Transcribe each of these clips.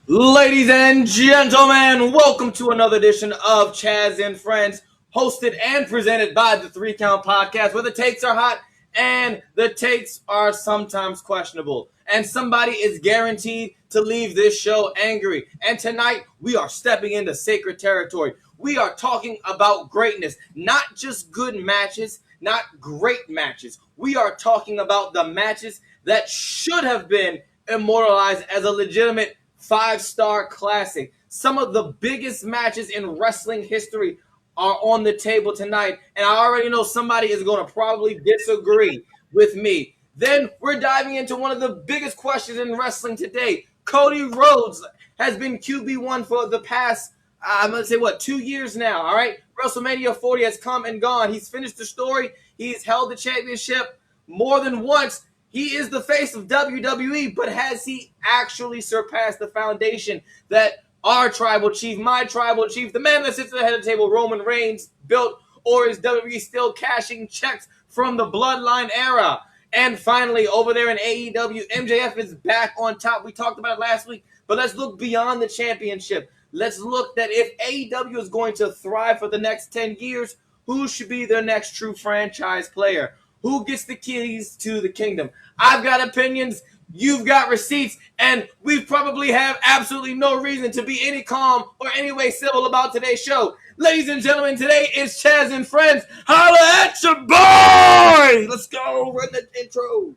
Ladies and gentlemen, welcome to another edition of Chaz and Friends, hosted and presented by the 3 Count Podcast, where the takes are hot and the takes are sometimes questionable. And somebody is guaranteed to leave this show angry. And tonight, we are stepping into sacred territory. We are talking about greatness, not just good matches, not great matches. We are talking about the matches that should have been immortalized as a legitimate 5-star classic. Some of the biggest matches in wrestling history are on the table tonight, and I already know somebody is going to probably disagree with me. Then we're diving into one of the biggest questions in wrestling today. Cody Rhodes has been QB1 for the past, I'm going to say, 2 years now, all right? WrestleMania 40 has come and gone. He's finished the story. He's held the championship more than once. He is the face of WWE, but has he actually surpassed the foundation that our tribal chief, my tribal chief, the man that sits at the head of the table, Roman Reigns, built, or is WWE still cashing checks from the Bloodline era? And finally, over there in AEW, MJF is back on top. We talked about it last week, but let's look beyond the championship. Let's look that if AEW is going to thrive for the next 10 years, who should be their next true franchise player? Who gets the keys to the kingdom? I've got opinions, you've got receipts, and we probably have absolutely no reason to be any calm or any way civil about today's show. Ladies and gentlemen, today is Chaz and Friends. Holla at your boy! Let's go, run the intro.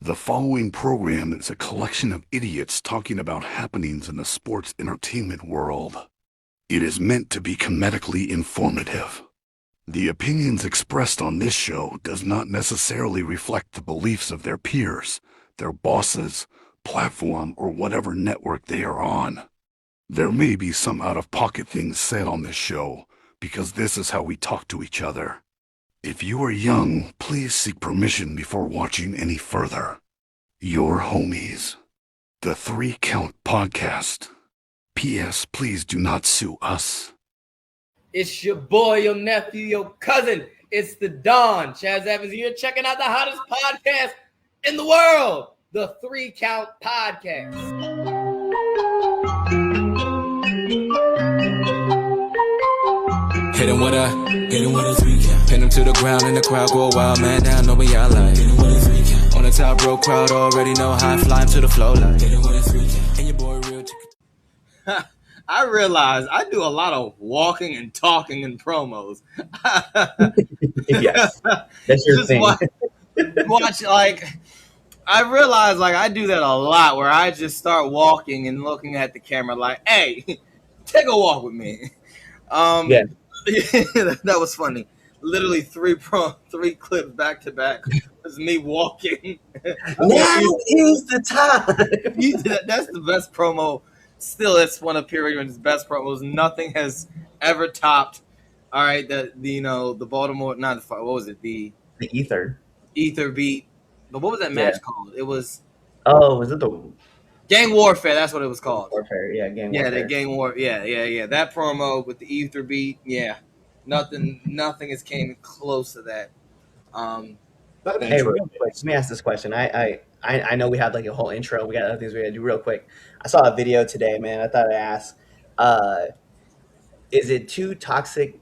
The following program is a collection of idiots talking about happenings in the sports entertainment world. It is meant to be comedically informative. The opinions expressed on this show does not necessarily reflect the beliefs of their peers, their bosses, platform, or whatever network they are on. There may be some out-of-pocket things said on this show, because this is how we talk to each other. If you are young, please seek permission before watching any further. Your homies. The 3 Count Podcast. P.S. Please do not sue us. It's your boy, your nephew, your cousin. It's the Don. Chaz Evans. You're checking out the hottest podcast in the world, the 3 Count Podcast. Hit him with a 3 count. Pin him to the ground and the crowd go wild, man down, know what y'all like. Hit him with a 3 count. On the top row, crowd already know how I fly him to the flow like. Hit him with a 3 count. And your boy real chicken. I realize I do a lot of walking and talking in promos. Yes, that's your thing. Watch, like, I realize, like, I do that a lot where I just start walking and looking at the camera like, hey, take a walk with me. Yeah. That was funny. Literally three clips back to back was me walking. Now is the time. That's the best promo. Still, it's one of Perion's best promos. Nothing has ever topped. All right, the Baltimore, not the, what was it? The Ether beat. But what was that match called? It was. Oh, was it the Gang Warfare? That's what it was called. Warfare? Yeah, Gang Yeah, Warfare. the Gang War. Yeah. That promo with the Ether beat. Yeah, nothing has came close to that. Hey, real quick, let me ask this question. I know we had like a whole intro. We got other things we gotta do real quick. I saw a video today, man. I thought I'd ask, is it too toxic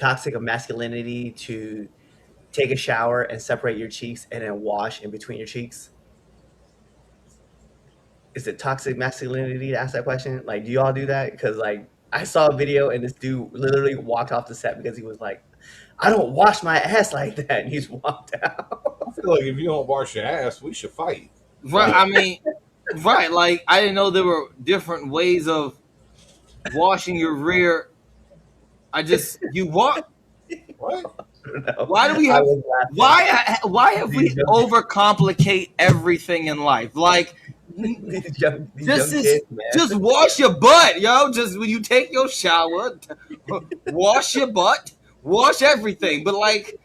of masculinity to take a shower and separate your cheeks and then wash in between your cheeks? Is it toxic masculinity to ask that question? Like, do you all do that? Because like I saw a video and this dude literally walked off the set because he was like, I don't wash my ass like that. And he's walked out. I feel like if you don't wash your ass, we should fight. Right. I mean, right. Like, I didn't know there were different ways of washing your rear. You walk. What? No, Why do we have? Why have we overcomplicate everything in life? Like, these young kids, man. just wash your butt, yo. Just when you take your shower, wash your butt, wash everything. But like,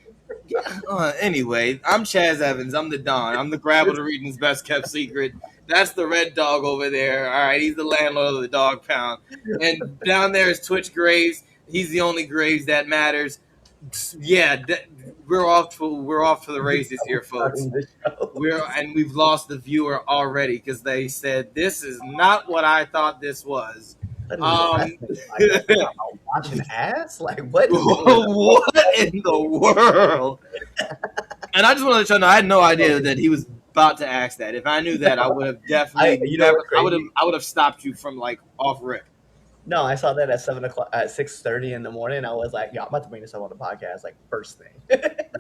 anyway, I'm Chaz Evans. I'm the Don. I'm the Grabble to Region's best kept secret. That's the red dog over there. All right, he's the landlord of the dog pound. And down there is Twitch Graves. He's the only Graves that matters. Yeah, we're off to the races here, folks. Starting the show. We've lost the viewer already because they said this is not what I thought this was. What is a wrestling podcast? About watching ass? Like what is going on? What in the world? And I just want to let you know, I had no idea that he was about to ask that. If I knew that, I would have definitely You know what's I crazy? would have stopped you from like off rip. No, I saw that at 7 o'clock, at 6:30 in the morning. I was like, "Yo, I'm about to bring this up on the podcast, like first thing."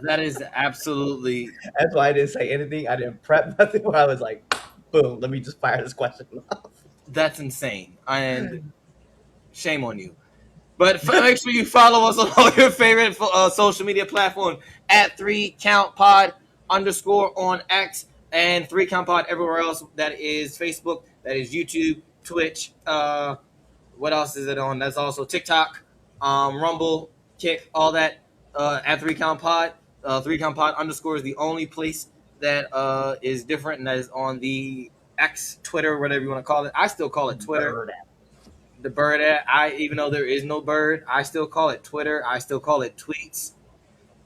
That is absolutely That's why I didn't say anything. I didn't prep nothing. Where I was like, "Boom, let me just fire this question off." that's insane. And shame on you. But make sure you follow us on all your favorite social media platforms at 3CountPod _ on X and 3CountPod everywhere else. That is Facebook, that is YouTube, Twitch. What else is it on? That's also TikTok, Rumble, Kick, all that at 3CountPod. 3CountPod _ is the only place that is different, and that is on the X, Twitter, whatever you want to call it. I still call it Twitter. The bird app. Even though there is no bird, I still call it Twitter. I still call it tweets.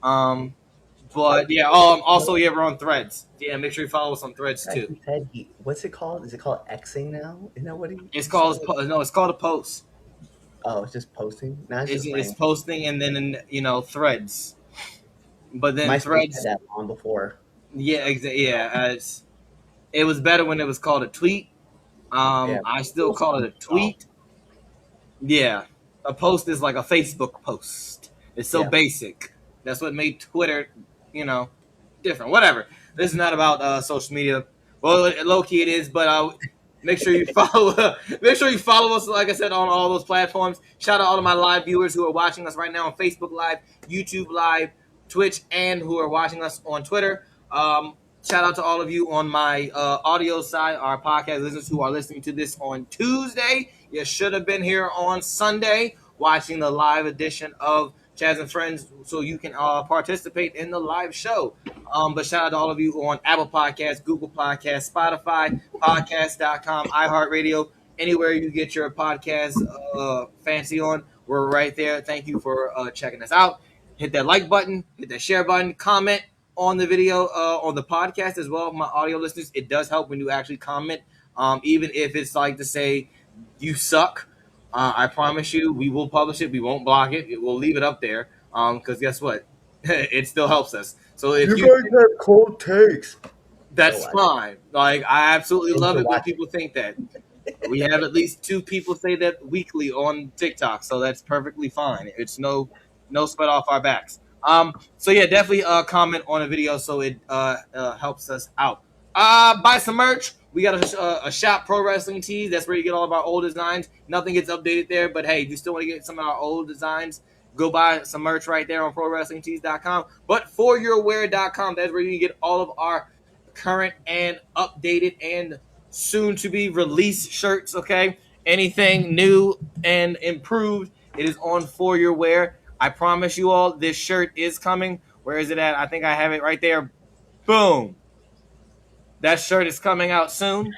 But yeah. Also, yeah, we're on Threads. Yeah, make sure you follow us on Threads too. He said what's it called? Is it called Xing now? Isn't that what he? It's called a post. Oh, it's just posting. No, It's posting and then Threads. But then My Threads. had that long before. Yeah, yeah. It was better when it was called a tweet. I still call it a tweet. Yeah, a post is like a Facebook post. It's so basic. That's what made Twitter, different. Whatever. This is not about social media. Well, low key it is, but make sure you follow. Make sure you follow us. Like I said, on all those platforms. Shout out all of my live viewers who are watching us right now on Facebook Live, YouTube Live, Twitch, and who are watching us on Twitter. Shout out to all of you on my audio side, our podcast listeners who are listening to this on Tuesday. You should have been here on Sunday watching the live edition of Chaz and Friends so you can participate in the live show. But shout out to all of you on Apple Podcasts, Google Podcasts, Spotify, podcast.com, iHeartRadio, anywhere you get your podcast fancy on. We're right there. Thank you for checking us out. Hit that like button, hit that share button, comment on the video, on the podcast as well, my audio listeners. It does help when you actually comment, even if it's like to say you suck. I promise you, we will publish it. We won't block it. We'll leave it up there because guess what? It still helps us. So if you guys have cold takes, that's fine. Like I absolutely love it when people think that. We have at least 2 people say that weekly on TikTok, so that's perfectly fine. It's no sweat off our backs. So yeah, definitely comment on a video so it helps us out. Buy some merch. We got a shop, Pro Wrestling Tees. That's where you get all of our old designs. Nothing gets updated there, but hey, if you still want to get some of our old designs, go buy some merch right there on ProWrestlingTees.com. But foryourwear.com, that's where you can get all of our current and updated and soon to be released shirts. Okay, anything new and improved, it is on For Your Wear. I promise you all, this shirt is coming. Where is it at? I think I have it right there. Boom. That shirt is coming out soon.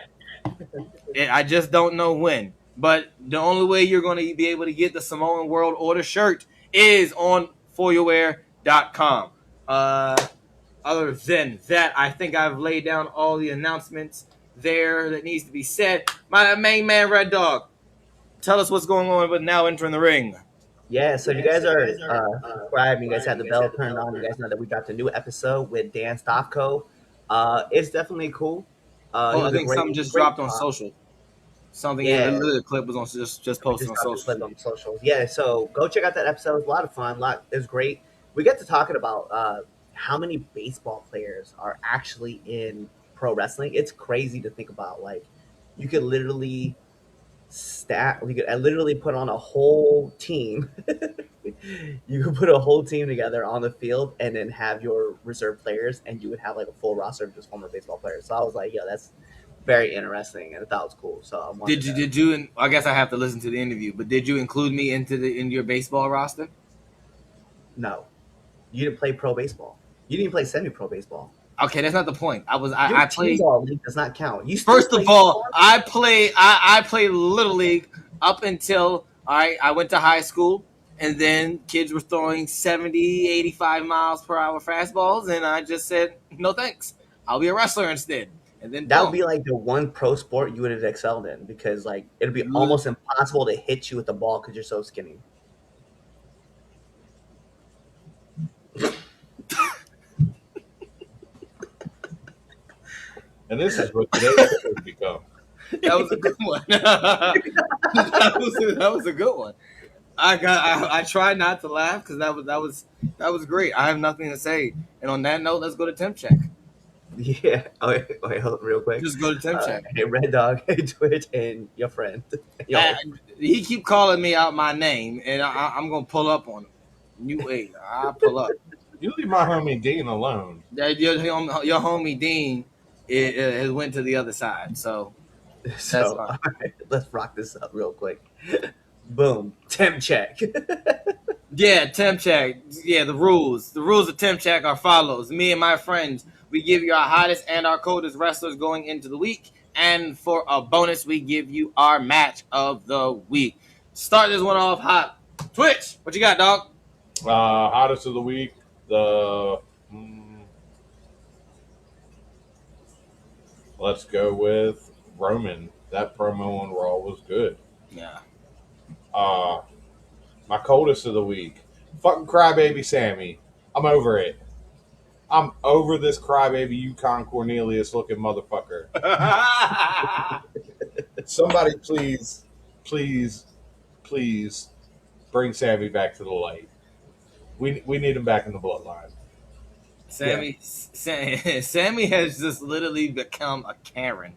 I just don't know when. But the only way you're going to be able to get the Samoan World Order shirt is on foryourwear.com. Other than that, I think I've laid down all the announcements there that needs to be said. My main man, Red Dog, tell us what's going on with Now Entering the Ring. Yeah, so if you guys are subscribed, you guys have the bell turned on, you guys know that we dropped a new episode with Dan Stofko. It's definitely cool. I think something just dropped on social. Something, the clip was on just posted on social. Yeah, so go check out that episode. It's a lot of fun. It was great. We get to talking about how many baseball players are actually in pro wrestling. It's crazy to think about. Like, you could literally put on a whole team. You could put a whole team together on the field and then have your reserve players, and you would have like a full roster of just former baseball players. So I was like, that's very interesting, and I thought it was cool. So did you? I guess I have to listen to the interview, but did you include me in your baseball roster? No, you didn't play pro baseball. You didn't play semi-pro baseball. Okay, that's not the point. I played. League does not count. First of all, I played Little League up until I went to high school, And then kids were throwing 70, 85 miles per hour fastballs, and I just said, no thanks. I'll be a wrestler instead. And then That would be like the one pro sport you would have excelled in, because like it'd be almost impossible to hit you with the ball because you're so skinny. And this is what today's show has become. That was a good one. that was a good one. I tried not to laugh because that was great. I have nothing to say. And on that note, let's go to temp check. Yeah. Oh, wait, hold up real quick. Just go to temp check. Hey, Red Dog, hey, Twitch, and your friend. He keep calling me out my name, and I'm gonna pull up on him. You wait, I'll pull up. You leave my homie Dean alone. Your homie Dean it went to the other side, so So, all right, let's rock this up real quick. Boom. Temp check. yeah, temp check. Yeah, the rules of temp check are follows. Me and my friends, we give you our hottest and our coldest wrestlers going into the week, and for a bonus, we give you our match of the week. Start this one off hot. Twitch, what you got, dog? Hottest of the week. Let's go with Roman. That promo on Raw was good. Yeah. My coldest of the week. Fucking crybaby Sammy. I'm over it. I'm over this crybaby Yukon Cornelius looking motherfucker. Somebody please bring Sammy back to the light. We need him back in the bloodline. Sammy has just literally become a Karen.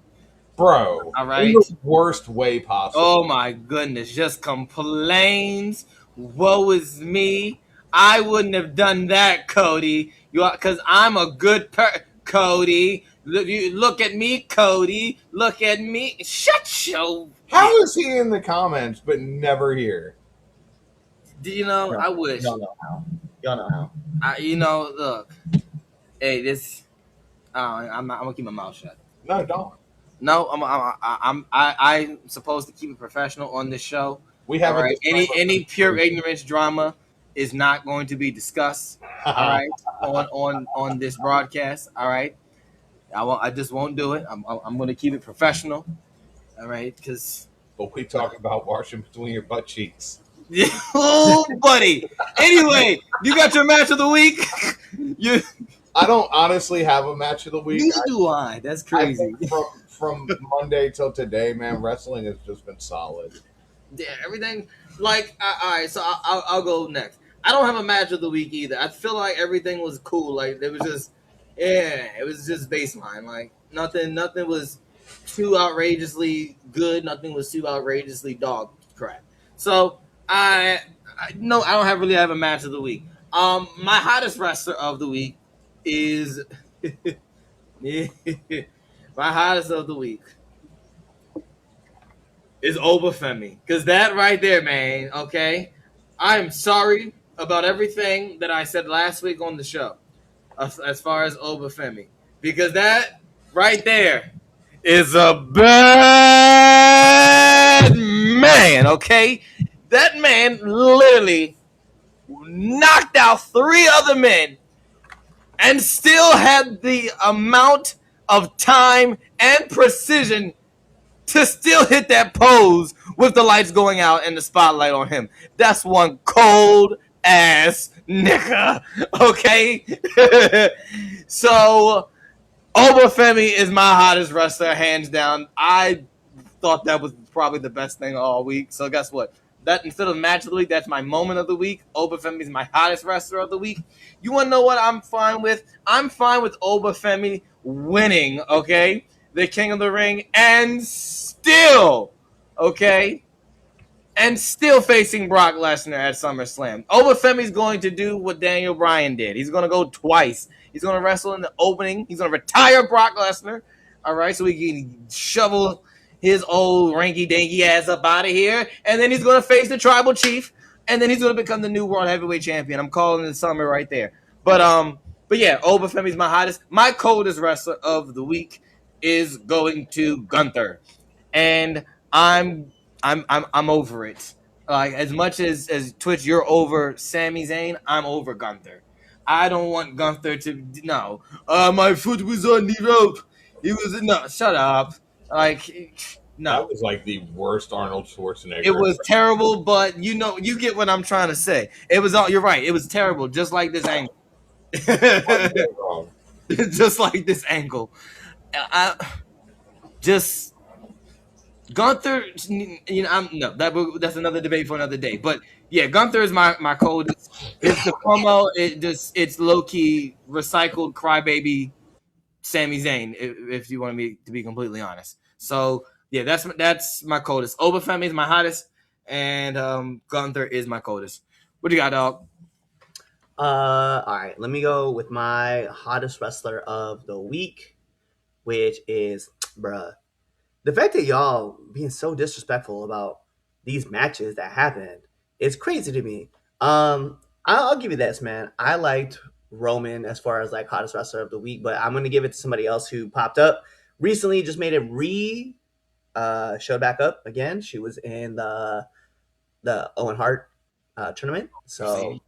Bro. All right. In the worst way possible. Oh my goodness. Just complains. Woe is me. I wouldn't have done that, Cody. Because I'm a good Cody. Look at me, Cody. Look at me. Shut your... How is he in the comments but never here? Do you know? No, I wish. Y'all know how. Look. Hey, this... I'm going to keep my mouth shut. No, don't. No, I'm supposed to keep it professional on this show. We have right? Any pure ignorance drama is not going to be discussed. All right, on this broadcast. All right, I just won't do it. I'm going to keep it professional. All right, because. But we talk about washing between your butt cheeks. Oh, buddy. Anyway, you got your match of the week. I don't honestly have a match of the week. Neither do I. That's crazy. From Monday till today, man, wrestling has just been solid. Yeah, everything. Like, all right, so I'll go next. I don't have a match of the week either. I feel like everything was cool. Like, it was just, it was just baseline. Like, nothing was too outrageously good. Nothing was too outrageously dog crap. So, I don't have a match of the week. My hottest wrestler of the week is my hottest of the week is Obafemi. Because that right there, man, okay? I'm sorry about everything that I said last week on the show as far as Obafemi. Because that right there is a bad man, okay? That man literally knocked out 3 other men and still had the amount of time and precision to still hit that pose with the lights going out and the spotlight on him. That's one cold ass nigga, okay? So, Obafemi is my hottest wrestler, hands down. I thought that was probably the best thing all week. So guess what? That instead of match of the week, that's my moment of the week. Obafemi is my hottest wrestler of the week. You want to know what I'm fine with? I'm fine with Obafemi winning, okay? The King of the Ring, and still, okay? And still facing Brock Lesnar at SummerSlam. Obafemi's going to do what Daniel Bryan did. He's going to go twice. He's going to wrestle in the opening. He's going to retire Brock Lesnar, all right? So he can shovel his old ranky-danky ass up out of here, and then he's going to face the Tribal Chief, and then he's going to become the new World Heavyweight Champion. I'm calling the summer right there. But yeah, Obafemi's my hottest. My coldest wrestler of the week is going to Gunther, and I'm over it. Like as much as Twitch, you're over Sami Zayn. I'm over Gunther. I don't want Gunther to no. My foot was on the rope. He was no. Shut up. Like no. That was like the worst Arnold Schwarzenegger. It was terrible, but you get what I'm trying to say. It was all. You're right. It was terrible, just like this angle. Just like this angle. I just Gunther. That's another debate for another day. But yeah, Gunther is my coldest. It's the promo. It's low key recycled crybaby Sami Zayn. If you want me to be completely honest. So yeah, that's my coldest. Obafemi is my hottest, and Gunther is my coldest. What do you got, dog? All right, let me go with my hottest wrestler of the week, which is, bruh, the fact that y'all being so disrespectful about these matches that happened is crazy to me. I'll give you this, man. I liked Roman as far as like hottest wrestler of the week, but I'm gonna give it to somebody else who popped up recently. Just made it showed back up again. She was in the Owen Hart tournament. So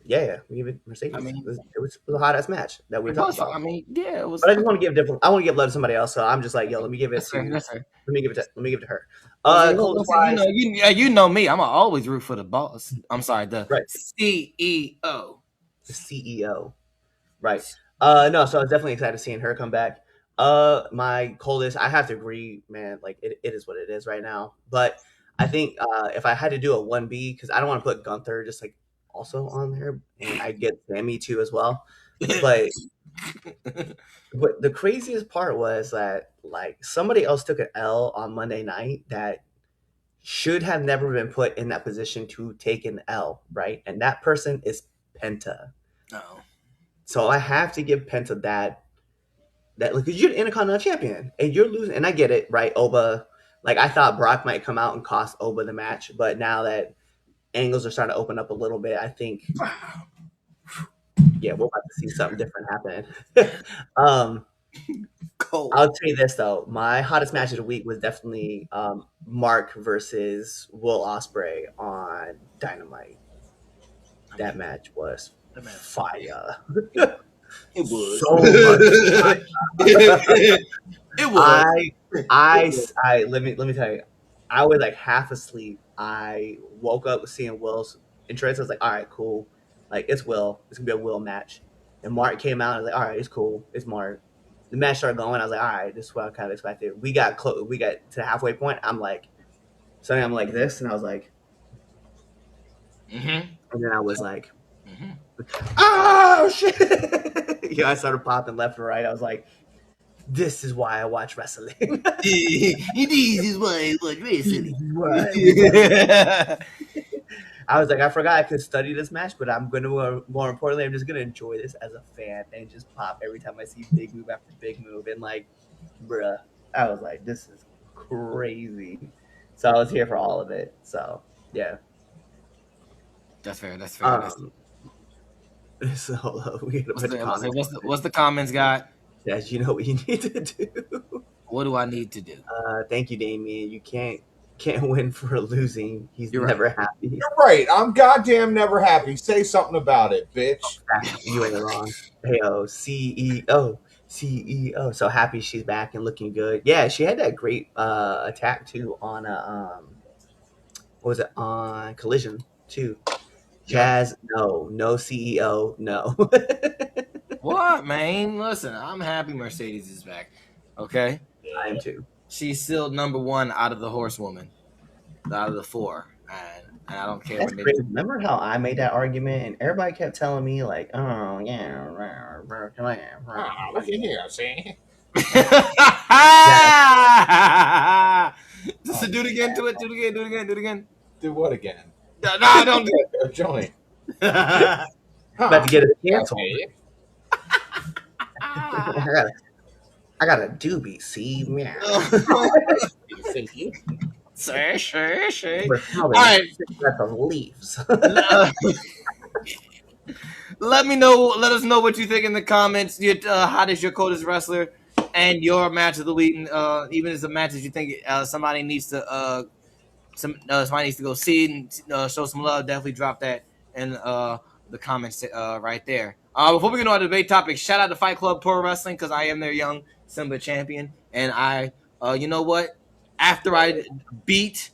yeah, we give it Mercedes. I mean, it was a hot ass match that we talked about. I mean, yeah, it was. But I just want to give different. I want to give love to somebody else. So I'm just like, yo, let me give it That's to. her, that's her. Let me give it to her. Listen, you know me. I'm always root for the boss. I'm sorry, the Right. CEO. The CEO. Right. No, so I was definitely excited seeing her come back. My coldest, I have to agree, man. Like it is what it is right now. But I think if I had to do a 1B, because I don't want to put Gunther just like also on there, and I get Sammy too as well. But the craziest part was that like somebody else took an L on Monday night that should have never been put in that position to take an L, right? And that person is Penta. Oh. So I have to give Penta that because you're the Intercontinental Champion and you're losing, and I get it, right? Oba, like I thought Brock might come out and cost Oba the match, but now that angles are starting to open up a little bit, I think yeah, we're about to see something different happen. Cold. I'll tell you this though, my hottest match of the week was definitely Mark versus Will Ospreay on Dynamite. That match was fire. It was So much fire. It was. I let me tell you, I was like half asleep. I woke up seeing Will's entrance. I was like, all right, cool. Like it's Will. It's gonna be a Will match. And Mark came out. I was like, all right, it's cool. It's Mark. The match started going. I was like, all right, this is what I kind of expected. We got close. We got to the halfway point. I'm like, suddenly I'm like this, and I was like, and then I was like, oh shit! Yeah, I started popping left and right. I was like, this is why I watch wrestling. This is why I watch wrestling. I was like, I forgot I could study this match, but I'm going to, more importantly, I'm just going to enjoy this as a fan and just pop every time I see big move after big move. And like, bruh, I was like, this is crazy. So I was here for all of it. So, yeah. That's fair. That's fair. So we got to put the comments. What's the comments got? Yes, you know what you need to do. What do I need to do? Thank you, Damien. You can't win for losing. You're never happy. You're right. I'm goddamn never happy. Say something about it, bitch. You ain't wrong. Hey, CEO. So happy she's back and looking good. Yeah, she had that great attack too on what was it, on Collision too. Chaz, no CEO, no. What, man? Listen, I'm happy Mercedes is back. Okay? I am too. She's still number one out of the horsewoman, out of the four. And I don't care. That's crazy. Remember how I made that argument and everybody kept telling me, like, oh, yeah. Look at here, see? Just do it again, do it again. Do what again? No, don't do it. Johnny. About to get it canceled. I got a doobie, see? Meow. Sure. All right. That's of leaves. Let us know what you think in the comments. Your hottest, your coldest wrestler, and your match of the week. Even as a match that you think somebody needs to somebody needs to go see it and show some love, definitely drop that in the comments right there. Before we get on to the debate topic, shout out to Fight Club Pro Wrestling because I am their young Simba champion, and I, you know what? After I beat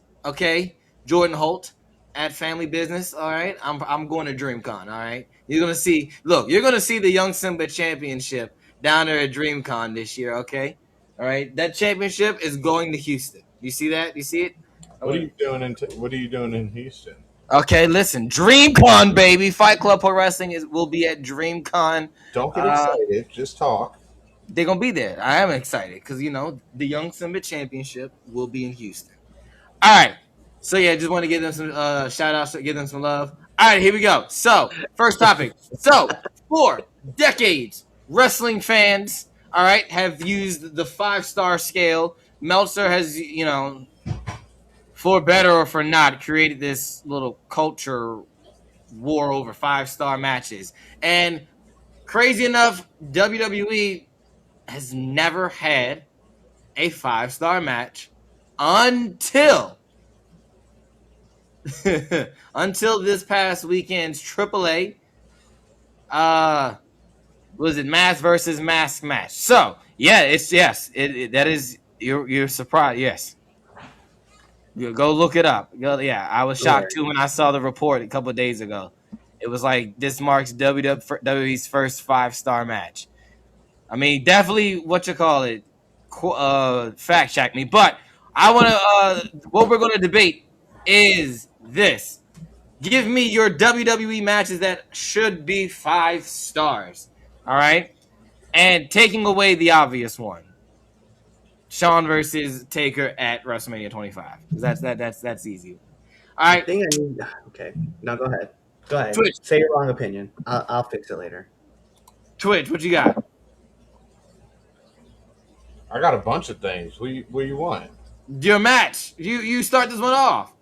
Jordan Holt at Family Business, all right, I'm going to DreamCon, all right. You're gonna see the young Simba championship down there at DreamCon this year, okay. All right, that championship is going to Houston. You see that? You see it? What are you doing in Houston? Okay, listen, DreamCon, baby. Fight Club Pro Wrestling will be at DreamCon. Don't get excited. Just talk. They're gonna be there. I am excited because the Young Simba Championship will be in Houston. All right, so yeah, just want to give them some shout outs, give them some love. All right, here we go. So first topic. So for decades, wrestling fans, all right, have used the 5-star scale. Meltzer has, for better or for not, created this little culture war over 5-star matches. And crazy enough, WWE has never had a 5-star match until this past weekend's AAA was it mask versus mask match. So yeah, that is you're surprised. Yes, you go look it up. I was shocked too when I saw the report a couple of days ago. It was like this marks WWE's first 5-star match. I mean, definitely fact check me. But I want to. What we're going to debate is this: give me your WWE matches that should be 5 stars. All right, and taking away the obvious one, Shawn versus Taker at WrestleMania 25. That's easy. All right. Okay. No, go ahead. Go ahead. Twitch. Say your wrong opinion. I'll fix it later. Twitch, what you got? I got a bunch of things. What you want? Your match. You start this one off.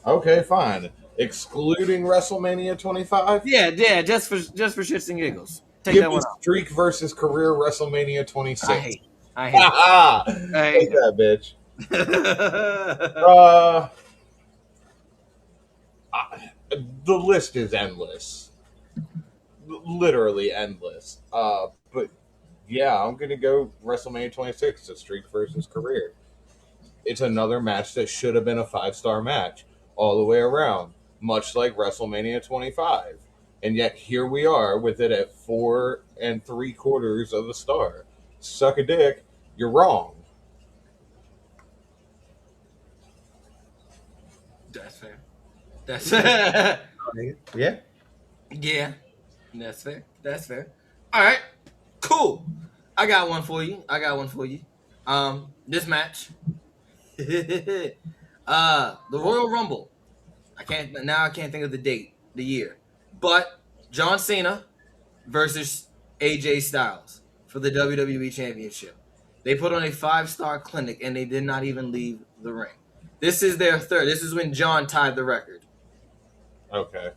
Okay, fine. Excluding WrestleMania 25. Yeah, just for shits and giggles. Take Give that me one off. Streak versus Career WrestleMania 26. I hate Take that, bitch. The list is endless, literally endless. But yeah, I'm gonna go WrestleMania 26 to Streak versus Career. It's another match that should have been a 5-star match all the way around, much like WrestleMania 25. And yet here we are with it at 4 3/4 of a star. Suck a dick. You're wrong. That's fair. That's fair. Yeah. Yeah. That's fair. That's fair. All right. Cool. I got one for you. This match. The Royal Rumble. I can't think of the year. But John Cena versus AJ Styles for the WWE Championship. They put on a 5-star clinic and they did not even leave the ring. This is their third. This is when John tied the record. Okay.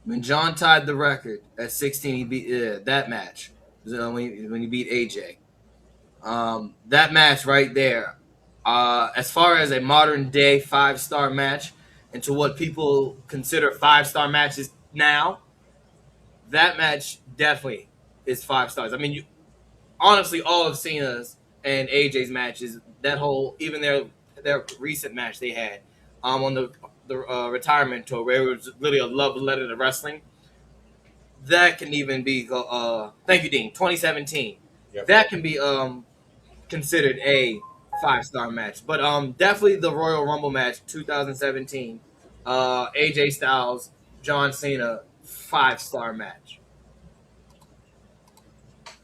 When John tied the record at 16, he beat that match. When he beat AJ. That match right there. As far as a modern day 5-star match, and to what people consider 5-star matches now, that match definitely is 5 stars. I mean, honestly, all of Cena's and AJ's matches, that whole, even their recent match they had on the retirement tour, where it was really a love letter to wrestling, that can even be, thank you, Dean, 2017. Yep. That can be considered a 5-star match. But definitely the Royal Rumble match, 2017, AJ Styles, John Cena, 5-star match.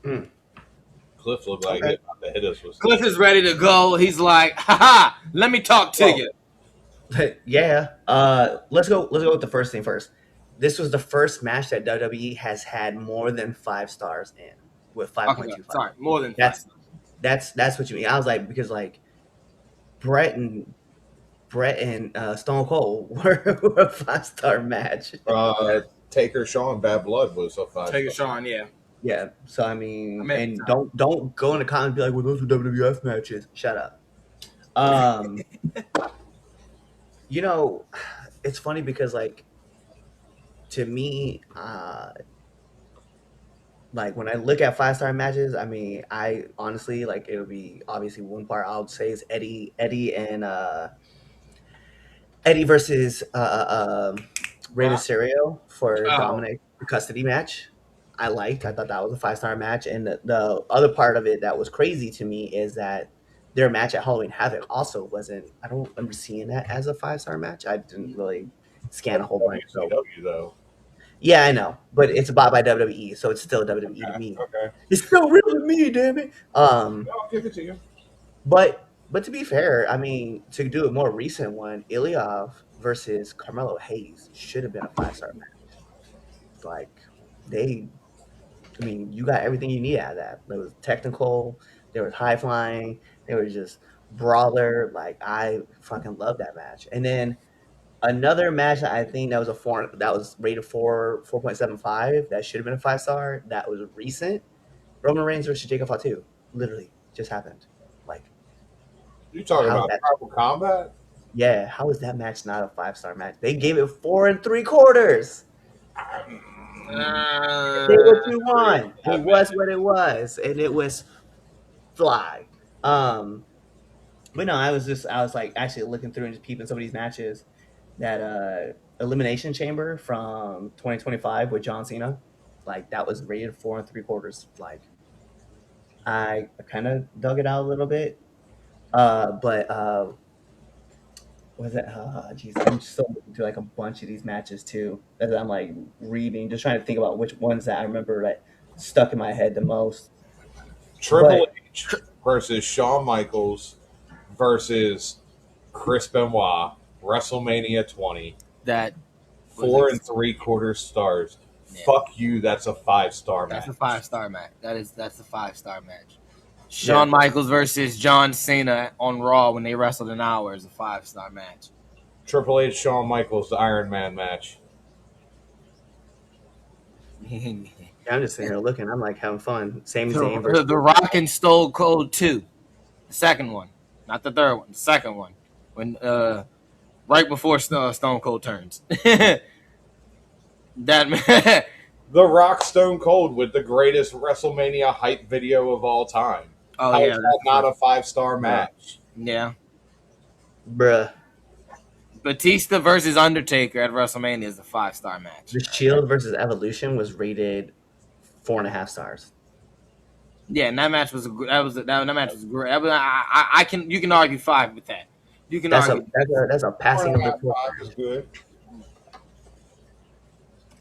Cliff looked like it about to hit us with Cliff is ready to go. He's like, haha, let me talk to you. Yeah. Let's go with the first thing first. This was the first match that WWE has had more than 5 stars in with 5.25. Okay, sorry, more than 5 stars. That's what you mean. I was like, because like Brett and Stone Cold were a 5-star match. Taker Shawn Bad Blood was a 5-star. Taker Shawn, yeah. Yeah. So I mean, don't go in the comments and be like, well, those were WWF matches. Shut up. You know, it's funny because like to me, like when I look at 5-star matches, I mean, I honestly like it would be obviously one part I would say is Eddie versus Rey Rock. Mysterio for Oh, dominate the custody match. I thought that was a 5-star match, and the other part of it that was crazy to me is that their match at Halloween Havoc also wasn't. I don't remember seeing that as a 5-star match. I didn't really scan a That's whole bunch, so WCW though. yeah, I know, but it's bought by WWE, so it's still WWE to me. Okay, It's still real to me, damn it. I'll give it to you. But to be fair, I mean, to do a more recent one, Ilya versus Carmelo Hayes should have been a 5-star match. Like they, I mean, you got everything you need out of that. There was technical, there was high flying, there was just brawler. Like I fucking love that match. And then another match that I think that was that was rated 4.75 that should have been a 5-star. That was recent. Roman Reigns versus Jacob Fatu. Literally just happened. Like You talking how's about that? Tribal Combat? Yeah, how is that match not a 5-star match? They gave it 4 3/4. Say what you want. It was what it was, and it was fly. Um, but no, I was like actually looking through and just peeping some of these matches. That Elimination Chamber from 2025 with John Cena, like that was rated 4 3/4. Like I kind of dug it out a little bit. But was it? Jeez, I'm still looking through like a bunch of these matches too. As I'm like reading, just trying to think about which ones that I remember that stuck in my head the most. Triple But H versus Shawn Michaels versus Chris Benoit, WrestleMania 20, that was 4 3/4 stars. Yeah. Fuck you, that's a 5-star match. That's a 5-star match. That's a 5-star match. Shawn Michaels versus John Cena on Raw when they wrestled an hour is a 5-star match. Triple H, Shawn Michaels, the Iron Man match. I'm just sitting here looking. I'm like having fun. Same Zayn versus The Rock and Stone Cold 2, the second one, not the third one, the second one, when right before Stone Cold turns. That The Rock Stone Cold with the greatest WrestleMania hype video of all time. oh How yeah, is that not a 5-star match? yeah. bruh. Batista versus Undertaker at WrestleMania is a 5-star match. The Shield versus Evolution was rated 4.5 stars. Yeah, and that match was that match was great. You can argue 5 with that. You can argue. That's a passing of the 4.5 torch. is good.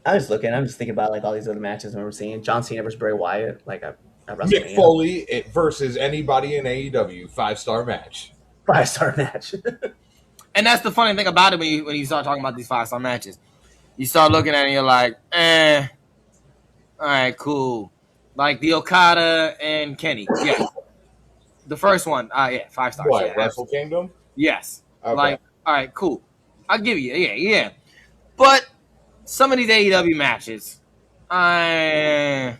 I was looking. I'm just thinking about like all these other matches we're seeing. John Cena versus Bray Wyatt, like at Mick WrestleMania, Foley versus anybody in AEW, 5-star match. 5-star match. And that's the funny thing about it when you start talking about these 5-star matches. You start looking at it and you're like, all right, cool. Like the Okada and Kenny. Yeah. The first one, yeah, 5 stars. What, Yeah, Wrestle Kingdom? yes. Okay. Like, all right, cool. I'll give you, yeah. But some of these AEW matches, That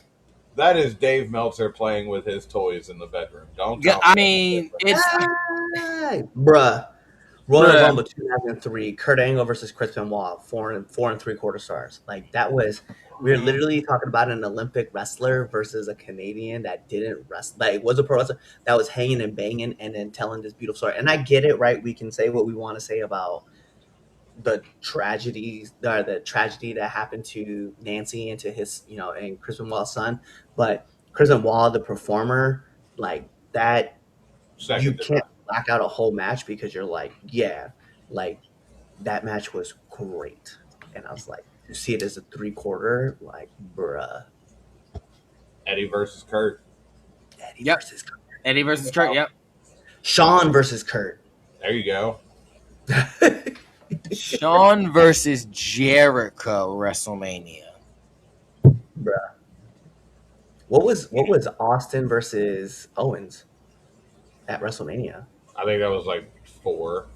is Dave Meltzer playing with his toys in the bedroom. Don't tell I me. mean, it's Bruh. Royal Bruh. Rumble 2003, Kurt Angle versus Chris Benoit, 4 3/4 stars. Like that was, we were literally talking about an Olympic wrestler versus a Canadian that didn't wrestle, like was a pro wrestler that was hanging and banging and then telling this beautiful story. And I get it, right? We can say what we want to say about the tragedies, or the tragedy that happened to Nancy and to his, and Chris Benoit's son. But Chris Benoit, the performer, like that, Second you to can't black out a whole match because you're like, yeah, like that match was great. And I was like, you see it as a 3/4, like, bruh. Eddie versus Kurt. Eddie Yep. versus Kurt. Eddie versus Kurt. Yep. Sean versus Kurt. There you go. Shawn versus Jericho WrestleMania. Bruh. What was Austin versus Owens at WrestleMania? I think that was like 4.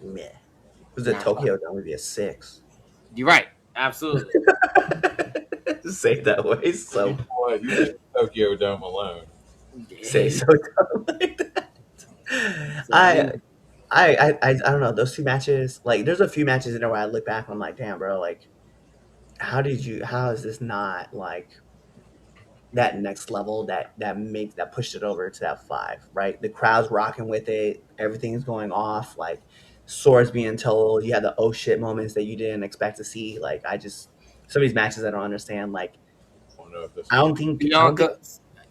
Meh. Was it Tokyo Dome? Would be a 6. You're right. Absolutely. Say it that way. So What? You did Tokyo Dome alone. say so dumb like that. I don't know, those two matches. Like, there's a few matches in there where I look back and I'm like, damn, bro, like, how is this not like that next level that pushed it over to that 5, right? The crowd's rocking with it, everything's going off, like swords being told. You had the oh shit moments that you didn't expect to see. Like, I just, some of these matches I don't understand. Like, I don't know if this. I don't think Bianca,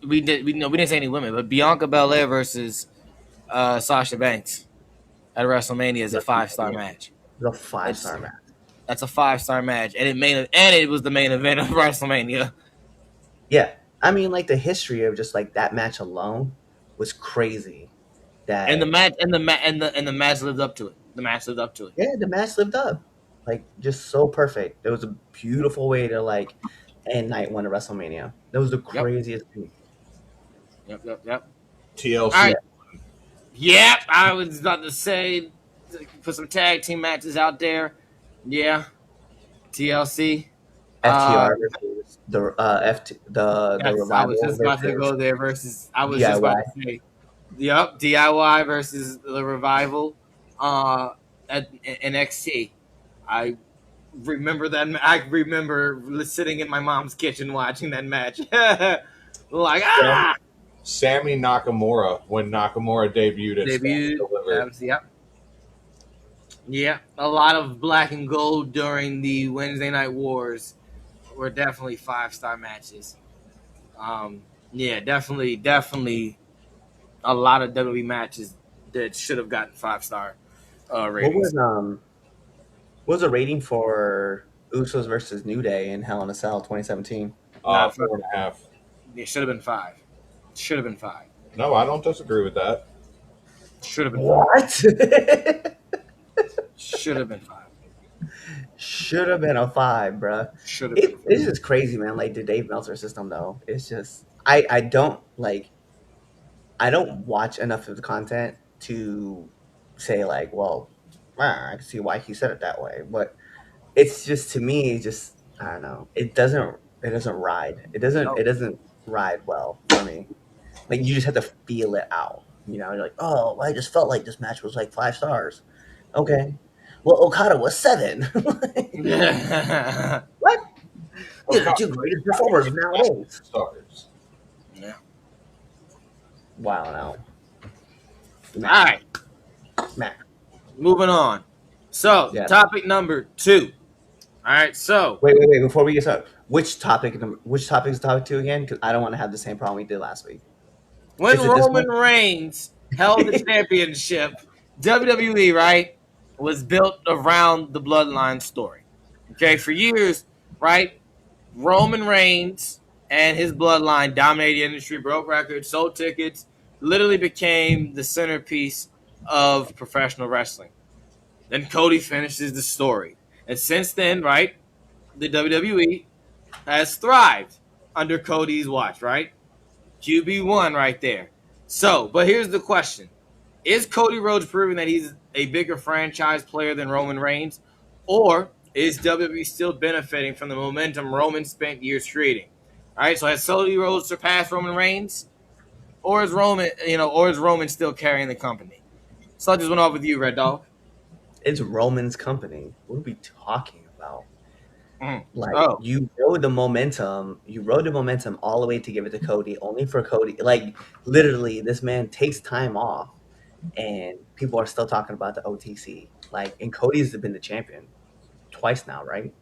we didn't say any women, but Bianca Belair versus Sasha Banks at WrestleMania is a 5-star match. it's a 5-star match. That's a 5-star match, and it was the main event of WrestleMania. Yeah, I mean, like, the history of just like that match alone was crazy. That And the match lived up to it. The match lived up to it. Yeah, the match lived up, like, just so perfect. It was a beautiful way to like end night one of WrestleMania. That was the Yep. craziest thing. Yep. TLC. All right. Yep, I was about to say, put some tag team matches out there. Yeah, TLC. FTR versus the the Yes, I revival was just about to versus go there versus. I was just about DIY. to say, yep, DIY versus the revival. At NXT. I remember that. I remember sitting in my mom's kitchen watching that match. Like, ah, Sammy Nakamura, when Nakamura debuted at Stand Delivered. Yep. A lot of black and gold during the Wednesday Night Wars were definitely 5-star matches. Yeah, definitely a lot of WWE matches that should have gotten 5-star What ratings. was the rating for Usos versus New Day in Hell in a Cell 2017? 4.5. It should have been 5. Should have been 5. No, I don't disagree with that. Should have been 5. What? Should have been 5. Should have been a 5, bruh. Should have been. It's just crazy, man. Like, the Dave Meltzer system, though. It's just, I don't like. I don't watch enough of the content to say like, well, I can see why he said it that way. But it's just, to me, it's just, I don't know. It doesn't ride. It doesn't ride well for me. Like, you just have to feel it out. You know, you're like, oh, I just felt like this match was like 5 stars. Okay. Well, Okada was 7. What? These are the 2 greatest performers nowadays. Stars. Yeah. Wow, now. All right. Matt. Moving on. So, Yeah. topic number 2. All right. So, Wait. Before we get started, which topic is topic 2 again? Because I don't want to have the same problem we did last week. when Is it this Roman one? Reigns held the championship, WWE, right, was built around the bloodline story. Okay, for years, right, Roman Reigns and his bloodline dominated the industry, broke records, sold tickets, literally became the centerpiece of professional wrestling. Then Cody finishes the story. And since then, right, the WWE has thrived under Cody's watch, right? QB1 right there. So, but here's the question. Is Cody Rhodes proving that he's a bigger franchise player than Roman Reigns? Or is WWE still benefiting from the momentum Roman spent years creating? All right, so has Cody Rhodes surpassed Roman Reigns? Or is Roman still carrying the company? So I just went off with you, Red Dog. It's Roman's company. What are we talking about? Like, Oh. you rode the momentum. You rode the momentum all the way to give it to Cody, only for Cody. Like, literally, this man takes time off, and people are still talking about the OTC. Like, and Cody's been the champion twice now, right?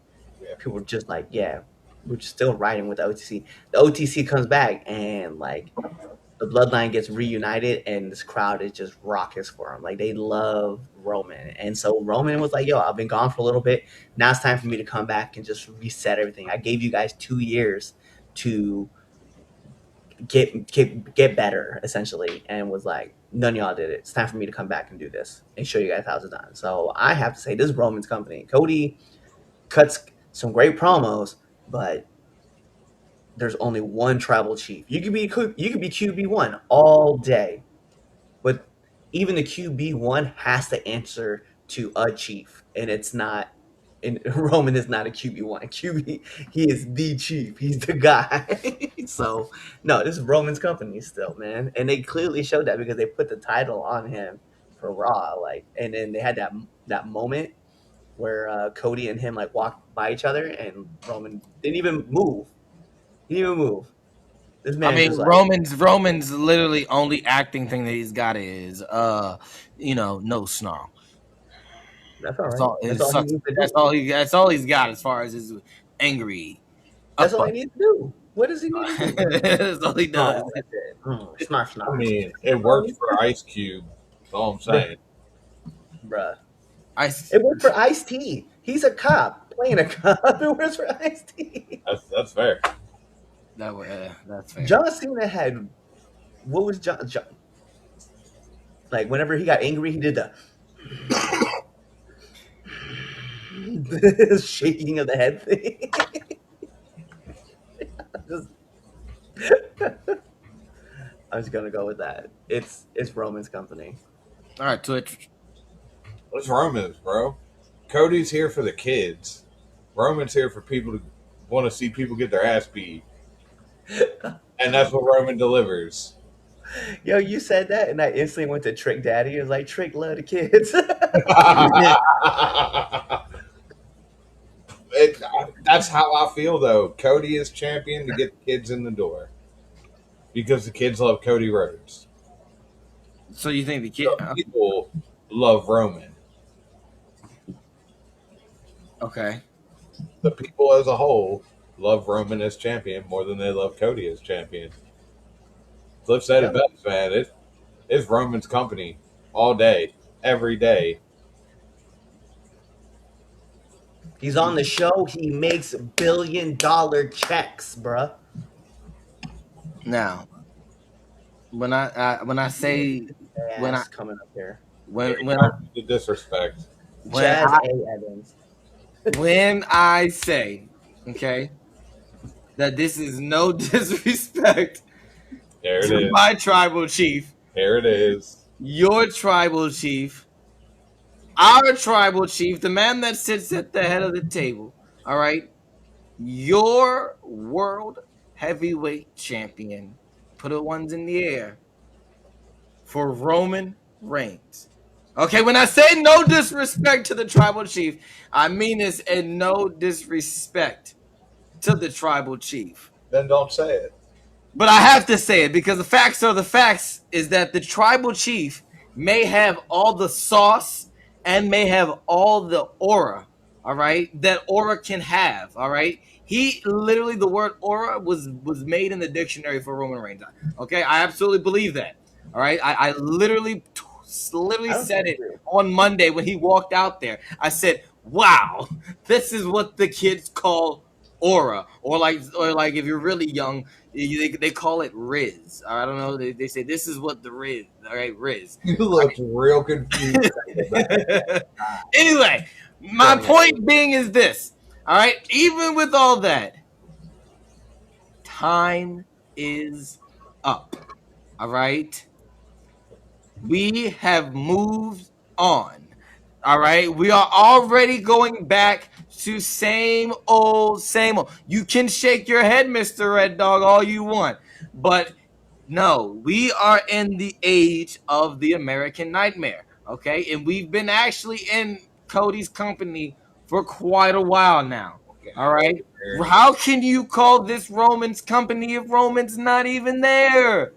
Yeah. People are just like, yeah, we're still riding with the OTC. The OTC comes back, and like, the bloodline gets reunited, and this crowd is just raucous for him. Like, they love Roman. And so Roman was like, yo, I've been gone for a little bit. Now it's time for me to come back and just reset everything. I gave you guys 2 years to get better, essentially, and was like, none of y'all did it. It's time for me to come back and do this and show you guys how it's done. So I have to say, this is Roman's company. Cody cuts some great promos, but there's only one tribal chief. You could be QB1 all day, but even the QB1 has to answer to a chief, and it's not. And Roman is not a QB1. He is the chief. He's the guy. So no, this is Roman's company still, man, and they clearly showed that because they put the title on him for Raw. Like, and then they had that moment where Cody and him like walked by each other, and Roman didn't even move. He didn't even move. This I man mean, just like, Roman's literally only acting thing that he's got is no snarl. that's all That's right. all. It That's all he sucks. needs to That's do. all he. That's all he's got as far as his angry. That's all he Upper. needs to do. What does he need to do? That's all he does. Oh, that's it. Snarf, snarf. I mean, it worked for Ice Cube. That's all I'm saying. Bruh. I. It worked for Ice-T. He's a cop playing a cop. It works for Ice-T. That's fair. That's fair. John Cena had, what was John like whenever he got angry, he did the shaking of the head thing. Just- I'm just gonna go with that. It's Roman's company. All right, Twitch. What's Roman's, bro? Cody's here for the kids. Roman's here for people to want to see people get their ass beat. And that's what Roman delivers. Yo, you said that, and I instantly went to Trick Daddy. It was like, Trick love the kids. That's how I feel, though. Cody is champion to get the kids in the door because the kids love Cody Rhodes. So you think the kid? So people love Roman. Okay. The people as a whole love Roman as champion more than they love Cody as champion. Flip said it best, man. It's Roman's company all day, every day. He's on the show. He makes $1 billion checks, bruh. Now, when I say when I coming up here, when The disrespect. Chaz A. Evans. when I say, okay, that this is no disrespect There it to is. my tribal chief, There it is. your tribal chief, our tribal chief, the man that sits at the head of the table, all right, your world heavyweight champion, put the ones in the air, for Roman Reigns. Okay, when I say no disrespect to the tribal chief, I mean this in no disrespect to the tribal chief. Then don't say it. But I have to say it because the facts are the facts is that the tribal chief may have all the sauce and may have all the aura, all right, that aura can have, all right? He literally, the word aura was made in the dictionary for Roman Reigns. Okay, I absolutely believe that, all right? I literally said it on Monday when he walked out there. I said, wow, this is what the kids call aura, or like if you're really young, they call it Riz. I don't know. They say this is what the Riz. All right, Riz. You look real confused. Anyway, my point being is this. All right, even with all that, time is up. All right, we have moved on. All right, we are already going back to same old, same old. You can shake your head, Mr. Red Dog, all you want, but no, we are in the age of the American Nightmare, okay? And we've been actually in Cody's company for quite a while now, all right? How can you call this Roman's company if Roman's not even there?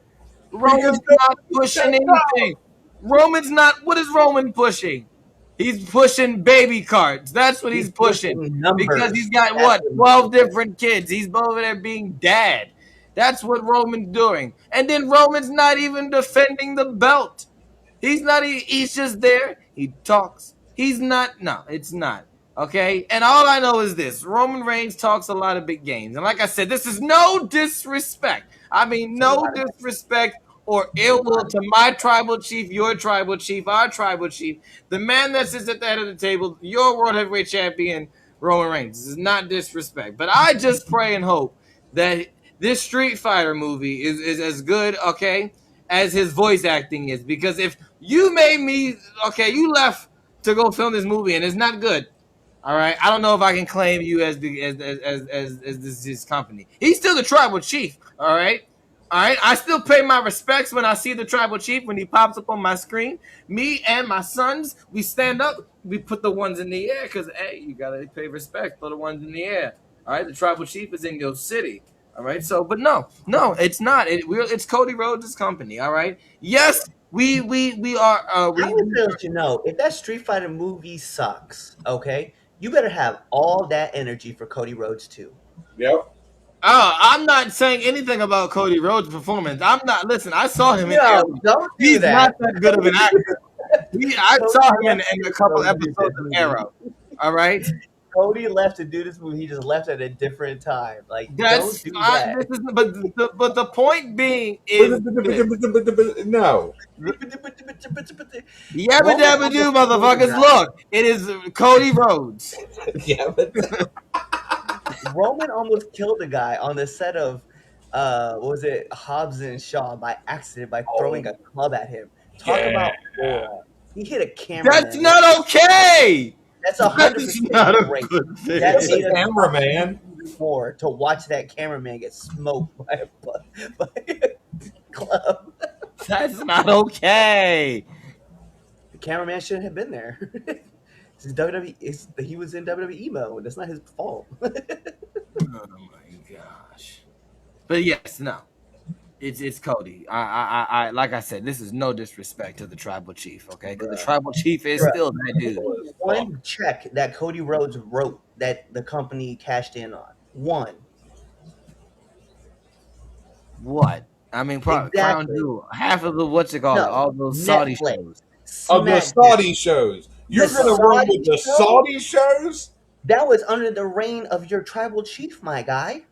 Roman's not pushing anything. Roman's not, what is Roman pushing? He's pushing baby cards. That's what he's pushing. Because he's got, what, 12 different kids. He's over there being dad. That's what Roman's doing. And then Roman's not even defending the belt. He's just there. He talks. He's not, no, it's not. Okay? And all I know is this. Roman Reigns talks a lot of big games. And like I said, this is no disrespect. I mean, no disrespect or ill will to my tribal chief, your tribal chief, our tribal chief, the man that sits at the head of the table, your world heavyweight champion, Roman Reigns. This is not disrespect. But I just pray and hope that this Street Fighter movie is as good, okay, as his voice acting is. Because if you made me, okay, you left to go film this movie and it's not good, all right, I don't know if I can claim you as his company. He's still the tribal chief, all right? All right, I still pay my respects when I see the tribal chief when he pops up on my screen. Me and my sons, we stand up, we put the ones in the air because hey, you gotta pay respect for the ones in the air. All right, the tribal chief is in your city. All right, so but no, it's not. It's Cody Rhodes' company. All right, yes, we are. I would say let you know if that Street Fighter movie sucks. Okay, you better have all that energy for Cody Rhodes too. Yep. I'm not saying anything about Cody Rhodes' performance. I'm not. Listen, I saw him in No, Arrow. don't do He's that. not that good of an actor. I Cody saw him left in a to couple do this episodes of movie. Arrow. All right, Cody left to do this movie. He just left at a different time. Like, that's don't do that. this is. But the point being is this. No. Yabba dabba do, motherfuckers. Look, it is Cody Rhodes. Yeah, but Roman almost killed a guy on the set of what was it, Hobbs and Shaw by accident by throwing a club at him. Talk about war. He hit a cameraman. That's not okay. That's That's 100% not a great. good thing. That That's a made us cameraman. more to watch that cameraman get smoked by a club. That's not okay. The cameraman shouldn't have been there. It's WWE. He was in WWE mode. That's not his fault. Oh my gosh. But yes, no. It's Cody. I like I said, this is no disrespect to the tribal chief, okay? Because the tribal chief is Bruh. still that dude. One check that Cody Rhodes wrote that the company cashed in on. One. What? I mean, probably Crown Exactly. Jewel. Half of the what's it called? No, All those Saudi Netflix. shows. Of the SmackDown. Saudi shows. You're The going to run Saudi with the show? Saudi shows? That was under the reign of your tribal chief, my guy.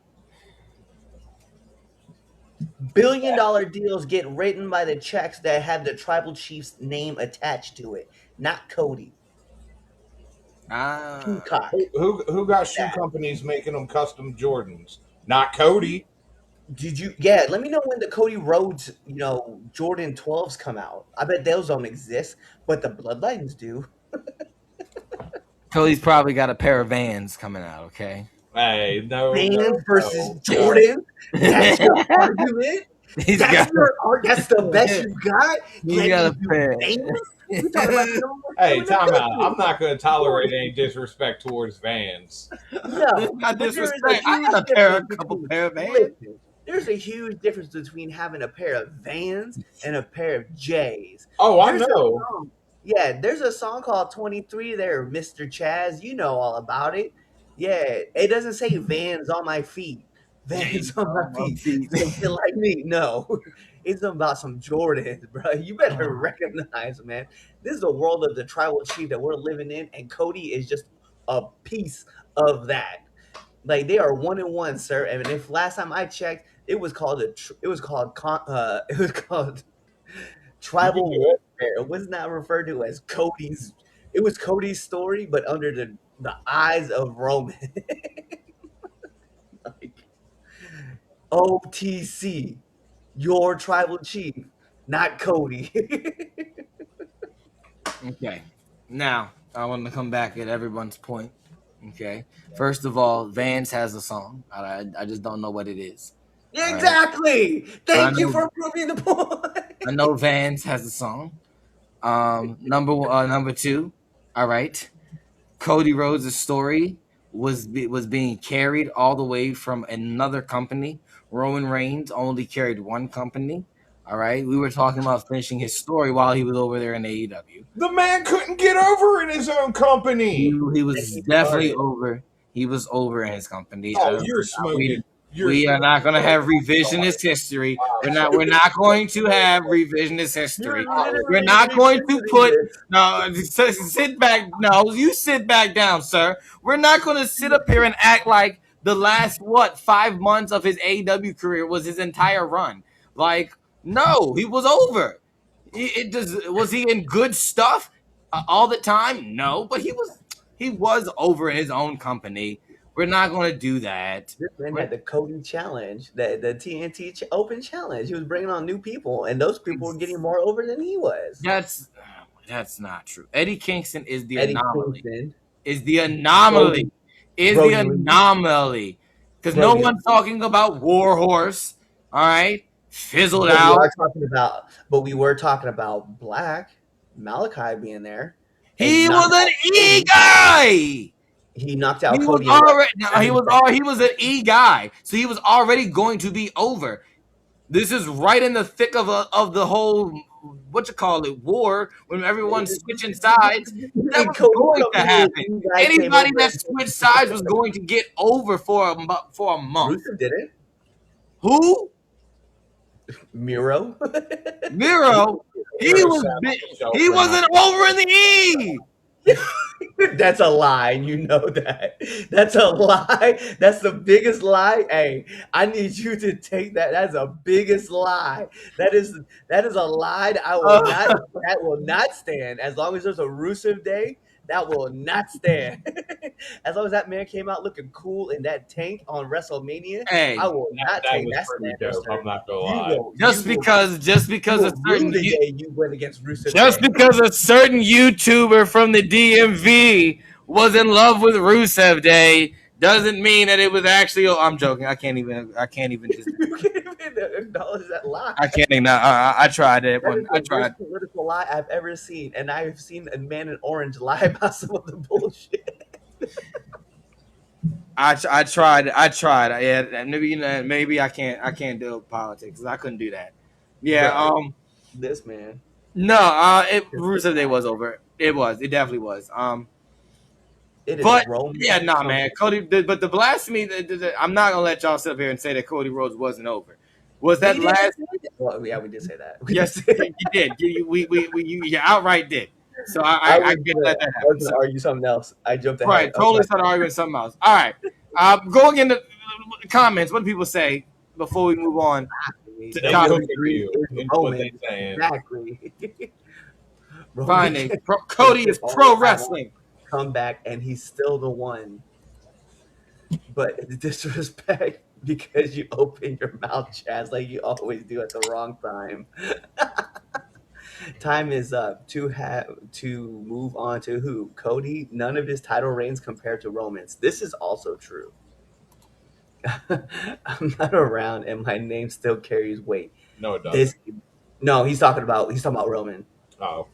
Billion-dollar deals get written by the checks that have the tribal chief's name attached to it, not Cody. Peacock. Who got shoe companies making them custom Jordans? Not Cody. Did you? Yeah, let me know when the Cody Rhodes, Jordan 12s come out. I bet those don't exist, but the Bloodlines do. Cody's probably got a pair of Vans coming out, okay? Hey, no. Vans versus no. Jordan. That's your argument. He's got That's the best you got. He got a pair. You talking about number Hey, two time and out. number I'm not going to tolerate any disrespect towards Vans. two. No, Not but there is disrespect. I huge got a difference couple between- pair of Vans. Listen, there's a huge difference between having a pair of Vans and a pair of J's. Oh, I There's a know. song- Yeah, there's a song called 23 there, Mr. Chaz. You know all about it. Yeah, it doesn't say Vans on my feet. Vans on my feet. So get like me. No, it's about some Jordans, bro. You better recognize, man. This is the world of the tribal chief that we're living in, and Cody is just a piece of that. Like they are 1-1, sir. And if last time I checked, it was called tribal You can do it. warfare. It was not referred to as Cody's. It was Cody's story, but under the eyes of Roman. Like, OTC, your tribal chief, not Cody. Okay. Now, I want to come back at everyone's point. Okay. First of all, Vans has a song. I just don't know what it is. Exactly. Thank you know- for proving the point. I know Vans has a song. Number two. All right. Cody Rhodes' story was being carried all the way from another company. Roman Reigns only carried one company. All right. We were talking about finishing his story while he was over there in AEW. The man couldn't get over in his own company. He was definitely over. He was over in his company. Oh, you're smoking. We are not going to have revisionist history. We're not going to have revisionist history. We're not going to put sit back. No, you sit back down, sir. We're not going to sit up here and act like the last 5 months of his AEW career was his entire run. Like, no, he was over. Was he in good stuff all the time? No, but he was over in his own company. We're not going to do that. This man had the Cody challenge, the TNT Open challenge. He was bringing on new people, and those people were getting more over than he was. That's not true. Eddie Kingston is the Eddie anomaly. Kingston. Is the anomaly. Because no one's talking about Warhorse. All right. fizzled But out. we were talking about Black Malachi being there. And He was knocked an out E Cody. guy. He knocked out He was Cody in what, already no, 7 seconds. he was an E guy, so he was already going to be over. This is right in the thick of the whole war when everyone's switching sides. That And was Cody going to coming in, happen. you guys came Anybody over. that switched sides was going to get over for a month. Rusev didn't. Who? Miro. Miro. He wasn't over in the E. That's a lie. You know that. That's a lie. That's the biggest lie. Hey, I need you to take that. That's the biggest lie. That is a lie that will not stand. As long as there's a Rusev Day, that will not stand. As long as that man came out looking cool in that tank on WrestleMania, Hey, I will not That take was that pretty slander, dope. sir. I'm not gonna lie. just because a certain the day you went against Rusev just Day. because a certain YouTuber from the DMV was in love with Rusev Day doesn't mean that it was actually. Oh, I'm joking. I can't even. You can't even acknowledge that lie. I can't even. I tried it. That is I the tried. worst political lie I've ever seen, and I've seen a man in orange lie about some of the bullshit. I tried. Yeah, maybe I can't do politics. I couldn't do that. Yeah. Bro, this man. No. Rusev Day was over. It was. It definitely was. It is But Roman. yeah, nah, man. Cody. But the blasphemy. I'm not gonna let y'all sit up here and say that Cody Rhodes wasn't over. Was that last? Well, yeah, we did say that. Yes, you did. You outright did. So I get that I happen. was going to argue something else. I jumped ahead. Right, totally started arguing something else. All right, going into the comments. What do people say before we move on? They look at you and what they saying. Exactly. Finding Cody is pro wrestling. Come back and he's still the one. But the disrespect because you open your mouth, Chaz, like you always do at the wrong time. Time is up to move on to who? Cody. None of his title reigns compared to Roman's. This is also true. I'm not around, and my name still carries weight. No, it doesn't. No, he's talking about Roman. Oh,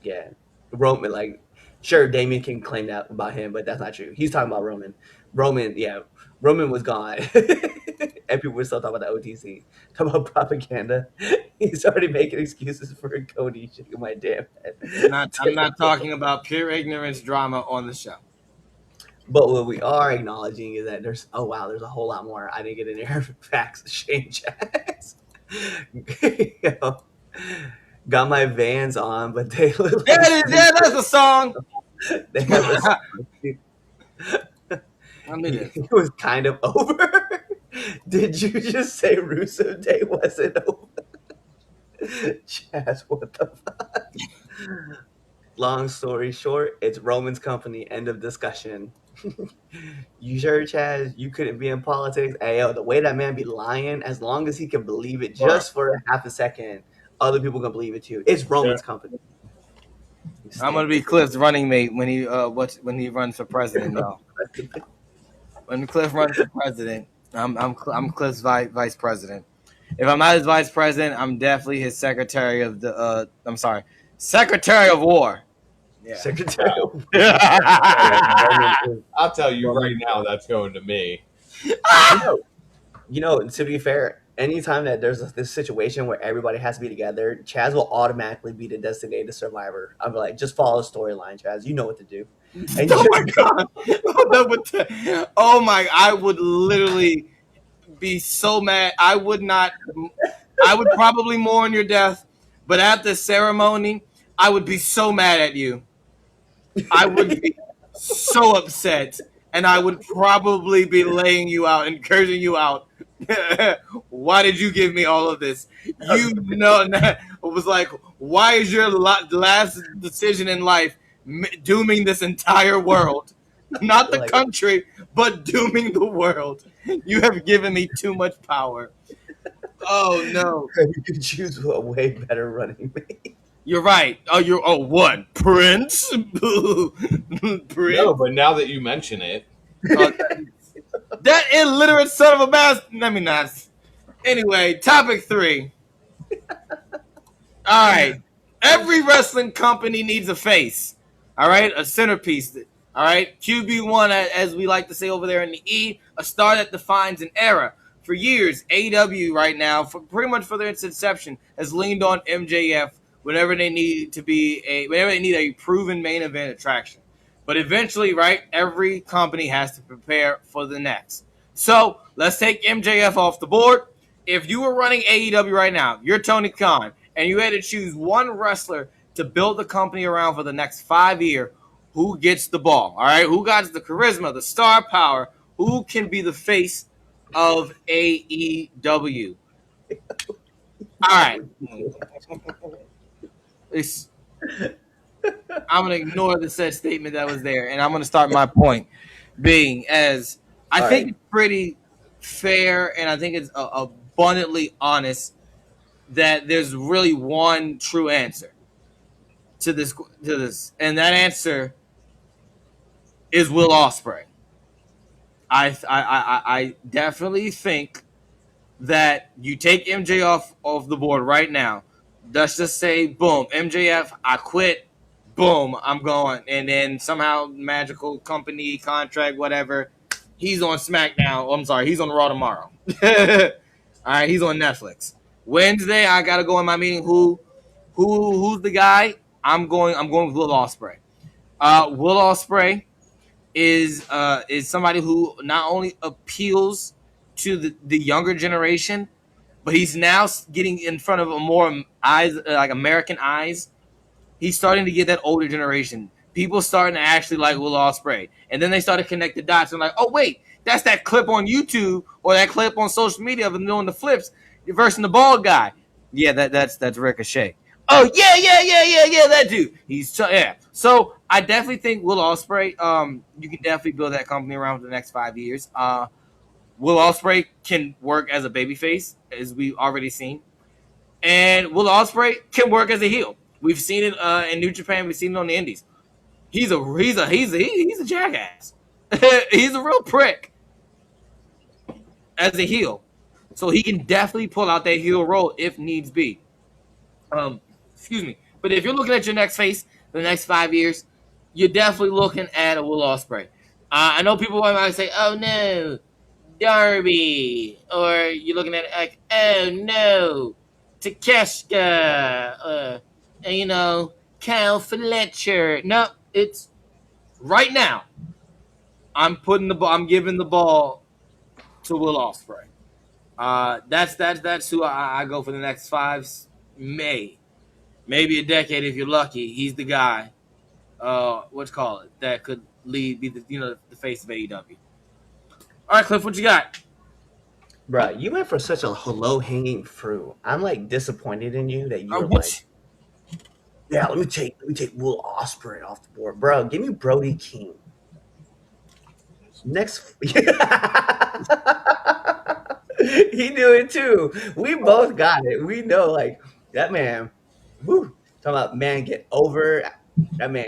Yeah, Roman. Like, sure, Damien can claim that about him, but that's not true. He's talking about Roman. Roman was gone, and people were still talking about the OTC. Talking about propaganda. He's already making excuses for Cody shaking my damn head. I'm not talking about pure ignorance drama on the show. But what we are acknowledging is that there's a whole lot more. I didn't get in there. Facts, Shane Chaz. Got my Vans on, but they look like that's a song. they have it was kind of over. Did you just say Rusev Day wasn't over? Chaz, what the fuck? Long story short, it's Roman's company. End of discussion. You sure, Chaz? You couldn't be in politics? Hey, yo, the way that man be lying, as long as he can believe it just for a half a second, other people can believe it too. It's Roman's company. I'm gonna be Cliff's running mate when he runs for president, though. When Cliff runs for president, I'm Cliff's vice president. If I'm not his vice president, I'm definitely his secretary of the. Secretary of War. Yeah. Secretary of I'll tell you right now, that's going to me. You know, to be fair, anytime that there's this situation where everybody has to be together, Chaz will automatically be the designated survivor. I'm like, just follow the storyline, Chaz. You know what to do. And Oh my god! Oh my! I would literally be so mad. I would probably mourn your death, but at the ceremony, I would be so mad at you. I would be so upset, and I would probably be laying you out and cursing you out. Why did you give me all of this? You know, it was like, why is your last decision in life dooming this entire world? Not the country, but dooming the world. You have given me too much power. Oh, no. You could choose a way better running mate. You're right. What? Prince? Prince? No, but now that you mention it. That illiterate son of a bastard. Let me not. Anyway, topic 3. All right. Every wrestling company needs a face. All right, a centerpiece. All right, QB1, as we like to say over there in the E, a star that defines an era. For years, AEW right now, for pretty much for their inception, has leaned on MJF whenever they need a proven main event attraction. But eventually, right, every company has to prepare for the next. So let's take MJF off the board. If you were running AEW right now, you're Tony Khan, and you had to choose one wrestler to build the company around for the next 5 years, who gets the ball? All right, who got the charisma, the star power? Who can be the face of AEW? All right, I'm gonna ignore the said statement that was there, and I'm gonna start my point being as I think it's pretty fair, and I think it's abundantly honest that there's really one true answer to this, and that answer is Will Ospreay. I definitely think that you take MJ off the board right now. Let's just say, boom, MJF, I quit. Boom, I'm going, and then somehow magical company contract, whatever. He's on SmackDown. Oh, I'm sorry, he's on Raw tomorrow. All right, he's on Netflix. Wednesday, I gotta go in my meeting. Who's the guy? I'm going with Will Ospreay. Will Ospreay is somebody who not only appeals to the younger generation, but he's now getting in front of a more eyes like American eyes. He's starting to get that older generation. People starting to actually like Will Ospreay, and then they start to connect the dots and like, oh wait, that's that clip on YouTube or that clip on social media of him doing the flips versus the bald guy. Yeah, that's Ricochet. Oh yeah, that dude. Yeah. So I definitely think Will Ospreay. You can definitely build that company around for the next 5 years. Will Ospreay can work as a babyface, as we've already seen, and Will Ospreay can work as a heel. We've seen it in New Japan. We've seen it on the Indies. He's a jackass. He's a real prick as a heel, so he can definitely pull out that heel role if needs be. Excuse me. But if you're looking at your next face the next 5 years, you're definitely looking at a Will Ospreay. I know people might say, "Oh no, Darby," or you're looking at it like, "Oh no, Takeshita," Kyle Fletcher. No, it's right now. I'm giving the ball to Will Ospreay. That's who I go for the next 5, maybe a decade if you're lucky. He's the guy. That could be the face of AEW. All right, Cliff, what you got? Bro, you went for such a low hanging fruit. I'm like disappointed in you that you were like, yeah, let me take Will Ospreay off the board, bro. Give me Brody King. Next, he knew it too. We both got it. We know, like that man. Woo, talking about man, get over. That man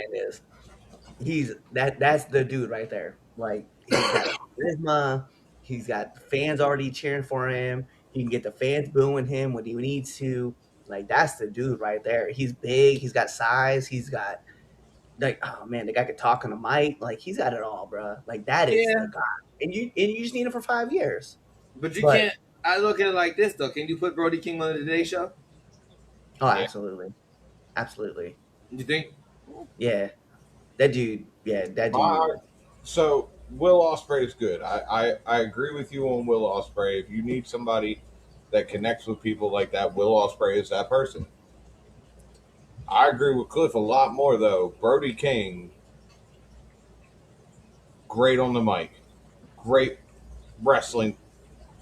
that's the dude right there. Like he's got charisma. He's got fans already cheering for him. He can get the fans booing him when he needs to. Like that's the dude right there. He's big. He's got size. He's got like, oh man, the guy could talk on the mic. Like he's got it all, bro. Like that is the guy. And you just need him for 5 years. But you can't. I look at it like this though. Can you put Brody King on the Today Show? Oh, absolutely, absolutely. You think? Yeah, that dude. Yeah, that dude. So Will Ospreay is good. I agree with you on Will Ospreay. If you need somebody that connects with people like that, Will Ospreay is that person. I agree with Cliff a lot more though. Brody King, great on the mic, great wrestling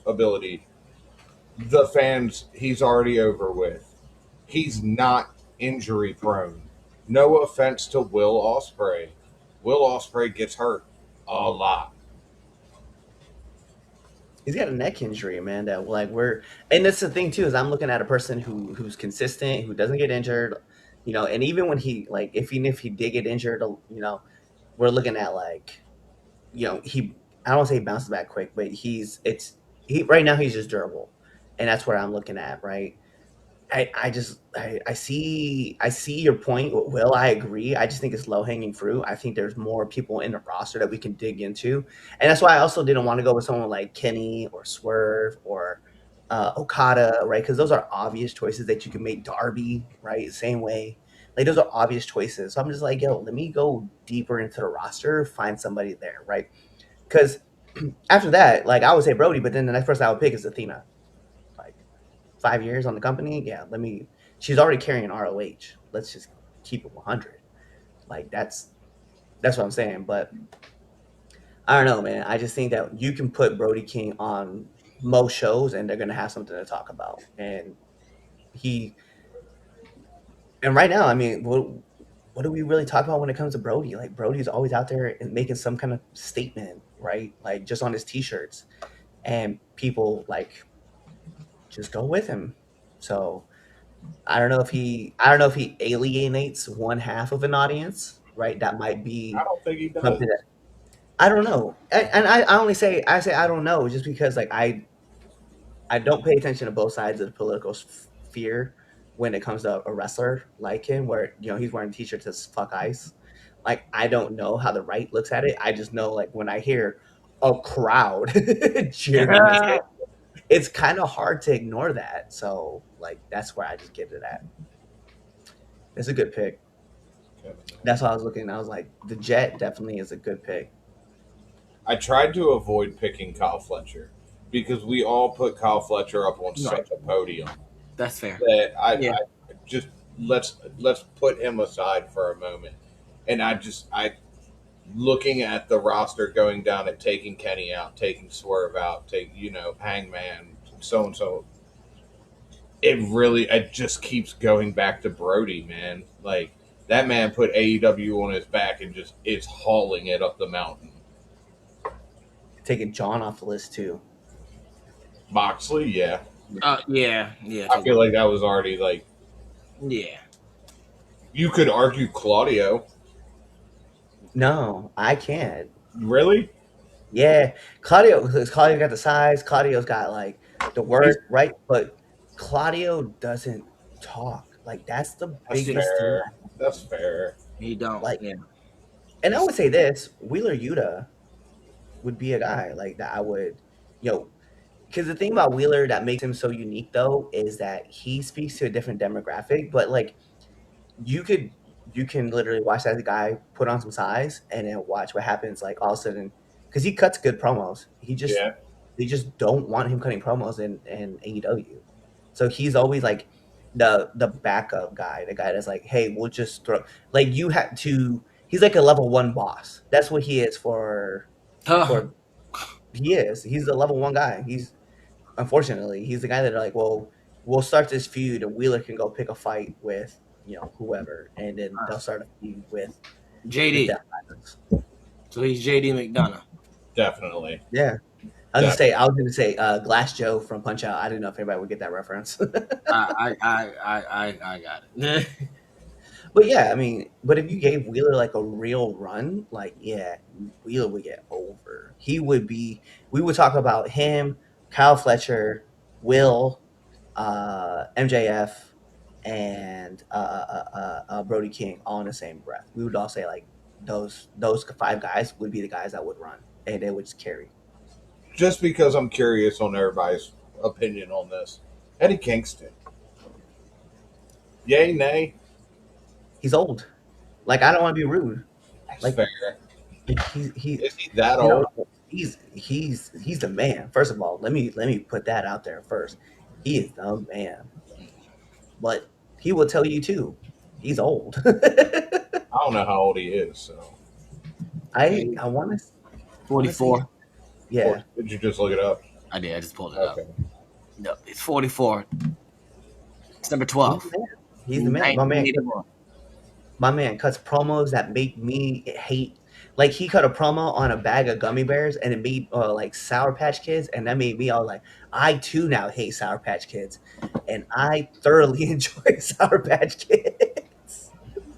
ability. The fans he's already over with. He's not injury prone. No offense to Will Ospreay. Will Ospreay gets hurt a lot. He's got a neck injury, man. That like and that's the thing too, is I'm looking at a person who's consistent, who doesn't get injured, and even when he like, even if he did get injured, we're looking at like, I don't want to say he bounces back quick, but right now he's just durable. and that's where I'm looking at, right? I see your point, Will. I agree. I just think it's low hanging fruit. I think there's more people in the roster that we can dig into, and that's why I also didn't want to go with someone like Kenny or Swerve or Okada, right? Because those are obvious choices that you can make. Darby, right? Same way. Like those are obvious choices. So I'm just like, yo, let me go deeper into the roster, find somebody there, right? Because after that, like I would say Brody, but then the next person I would pick is Athena. Like 5 years on the company, yeah. She's already carrying ROH. Let's just keep it 100. Like that's what I'm saying. But I don't know, man. I just think that you can put Brody King on most shows, and they're gonna have something to talk about. He and right now, I mean, what do we really talk about when it comes to Brody? Like Brody's always out there and making some kind of statement, right? Like just on his t-shirts, and people like just go with him. So I don't know if he alienates one half of an audience, right? That might I be don't think he does. something that I don't know. And I only say I don't know just because like I don't pay attention to both sides of the political sphere when it comes to a wrestler like him, where he's wearing t-shirts as fuck ice. Like I don't know how the right looks at it. I just know like when I hear a crowd cheering his name, it's kind of hard to ignore that. So like that's where I just give it at. It's a good pick. That's why I was looking. I was like, the Jet definitely is a good pick. I tried to avoid picking Kyle Fletcher because we all put Kyle Fletcher up on such a podium That's fair. that I just let's put him aside for a moment. And I looking at the roster going down and taking Kenny out, taking Swerve out, Hangman, so and so. It just keeps going back to Brody, man. Like that man put AEW on his back and just is hauling it up the mountain. Taking John off the list too. Moxley, yeah. Yeah. I feel like that was already like. Yeah. You could argue Claudio. No, I can't. Really? Yeah, Claudio got the size. Claudio's got like the work, right? But Claudio doesn't talk. Like that's the biggest fair. thing. That's fair. He don't. Like, yeah. And I would say this: Wheeler Yuta would be a guy like that. I would, because the thing about Wheeler that makes him so unique though is that he speaks to a different demographic. But like, you can literally watch that guy put on some size and then watch what happens. Like all of a sudden, because he cuts good promos. They just don't want him cutting promos in AEW. So he's always like the backup guy, the guy that's like, hey, we'll just throw. Like you have to. He's like a level 1 boss. That's what he is for. He is. He's a level 1 guy. He's the guy that are like, well, we'll start this feud and Wheeler can go pick a fight with whoever, and then they'll start a feud with JD. So he's JD McDonough. Definitely. Yeah. I was gonna say Glass Joe from Punch Out. I didn't know if anybody would get that reference. I got it. But yeah, I mean, but if you gave Wheeler like a real run, like yeah, Wheeler would get over. We would talk about him, Kyle Fletcher, Will, MJF, and Brody King all in the same breath. We would all say like those 5 guys would be the guys that would run, and they would just carry. Just because I'm curious on everybody's opinion on this, Eddie Kingston. Yay, nay? He's old. Like I don't want to be rude. That's like fair. Is he that old? He's the man. First of all, let me put that out there first. He is the man. But he will tell you too, he's old. I don't know how old he is, so I want to 44. Yeah. Did you just look it up? I did. I just pulled it up. No, it's 44. It's number 12. He's the man. My man cuts promos that make me hate. Like he cut a promo on a bag of gummy bears, and it made like Sour Patch Kids, and that made me all like, I too now hate Sour Patch Kids, and I thoroughly enjoy Sour Patch Kids.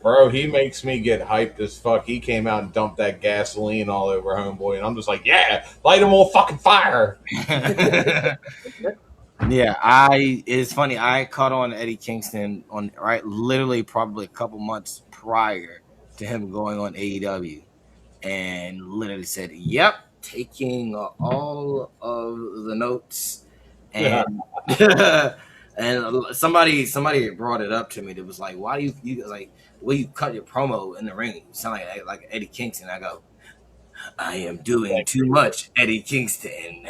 Bro, he makes me get hyped as fuck. He came out and dumped that gasoline all over Homeboy, and I'm just like, yeah, light him on fucking fire. Yeah, it's funny. I caught on Eddie Kingston on literally probably a couple months prior to him going on AEW, and literally said, "Yep, taking all of the notes." And and somebody brought it up to me. That was like, "Why do you like the way you cut your promo in the ring? You sound like Eddie Kingston." I go, I am doing too much, Eddie Kingston.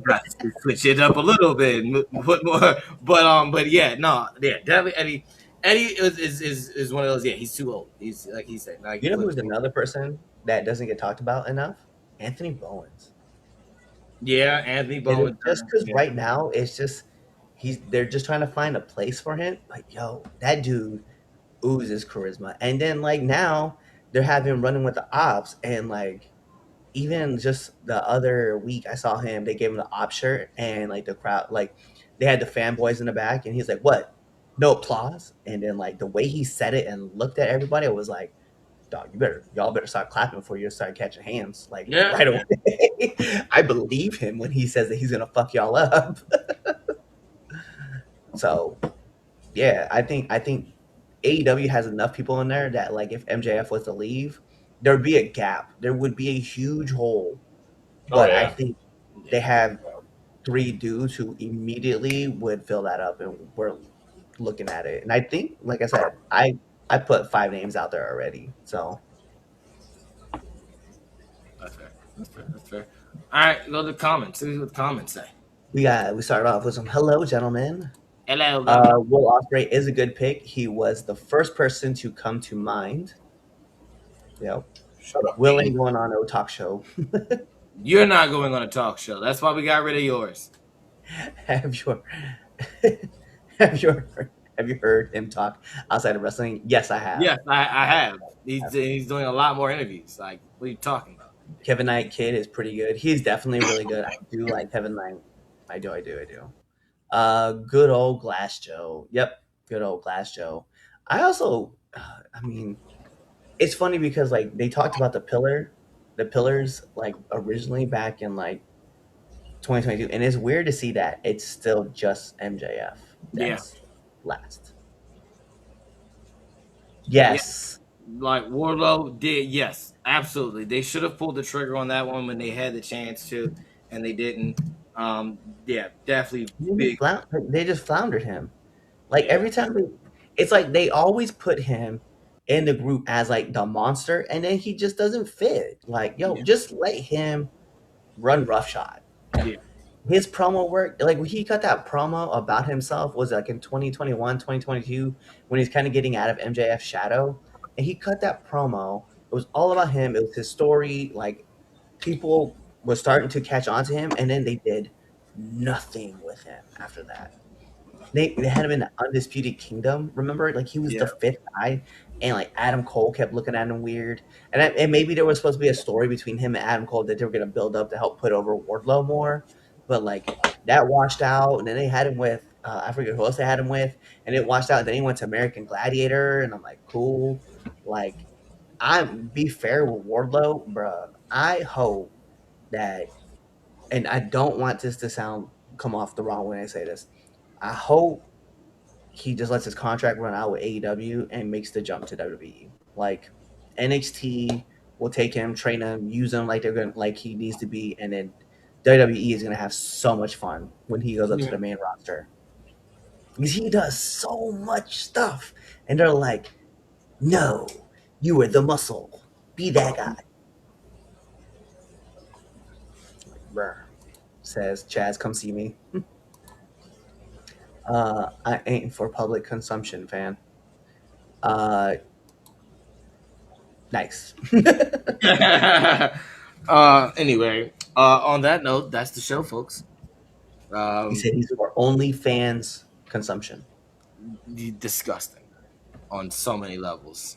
Got to switch it up a little bit, put more. But yeah, no, yeah, definitely Eddie. Eddie is one of those. Yeah, he's too old. He's like he said. Like You know look, who's another person that doesn't get talked about enough? Anthony Bowens. yeah, Anthony And it's Bowen. just because Yeah, right now it's just they're just trying to find a place for him. Like, yo, that dude oozes charisma. And then like now they're having him running with the ops, and like even just the other week I saw him, they gave him the op shirt, and like the crowd, like they had the fanboys in the back, and he's like, "What? No applause?" And then like the way he said it and looked at everybody, it was like, "Dog, y'all better start clapping before you start catching hands like yeah, right away." I believe him when he says that he's gonna fuck y'all up. So yeah, I think AEW has enough people in there that like if MJF was to leave, there'd be a gap. There would be a huge hole. Oh But I yeah. think they yeah. have three dudes who immediately would fill that up, and we're looking at it. And I think, like I said, I put 5 names out there already. So That's fair. That's fair. That's fair. All right, go to the comments. See what the comments say. we started off with some hello, gentlemen. Hello, comment. Will Ospreay is a good pick. He was the first person to come to mind. Yep. Shut up, Will man. ain't going on no talk show. You're not going on a talk show. That's why we got rid of yours. have your have your have you heard him talk outside of wrestling? Yes, I have. Yes, I have. He's doing a lot more interviews. Like, what are you talking about? Kevin Knight Kid is pretty good. He's definitely really good. I do like Kevin Knight. I do. Good old Glass Joe. Yep, good old Glass Joe. I also, I mean, it's funny because like they talked about the pillars like originally back in like 2022, and it's weird to see that it's still just MJF Yeah, that's last. yeah. Yes, Like Wardlow did. Yes, absolutely. They should have pulled the trigger on that one when they had the chance to, and they didn't. Yeah, definitely big. they just floundered him. Like Yeah, every time it's like they always put him in the group as like the monster, and then he just doesn't fit. Like, yo, yeah, just let him run roughshod. yeah. His promo work, like when he cut that promo about himself, was like in 2021, 2022, when he's kind of getting out of MJF's shadow. And he cut that promo. It was all about him. It was his story. Like people were starting to catch on to him, and then they did nothing with him after that. They had him in the Undisputed Kingdom. Remember, like he was Yeah. the fifth guy, and like Adam Cole kept looking at him weird. And maybe there was supposed to be a story between him and Adam Cole that they were going to build up to help put over Wardlow more, but like that washed out. And then they had him with I forget who else they had him with, and it washed out. And then he went to American Gladiator, and I'm like, cool. Like I'm be fair with Wardlow, bruh. I hope that, and I don't want this to sound come off the wrong way when I say this. I hope he just lets his contract run out with AEW and makes the jump to WWE. Like NXT will take him, train him, use him like they're going like he needs to be, and then WWE is gonna have so much fun when he goes up to Yeah. the main roster. Because he does so much stuff. And they're like, no, you are the muscle. Be that guy. Bruh. Says Chaz, come see me. I ain't for public consumption, fan. Uh, nice. Anyway, on that note, that's the show, folks. He said he's for OnlyFans consumption. Disgusting on so many levels.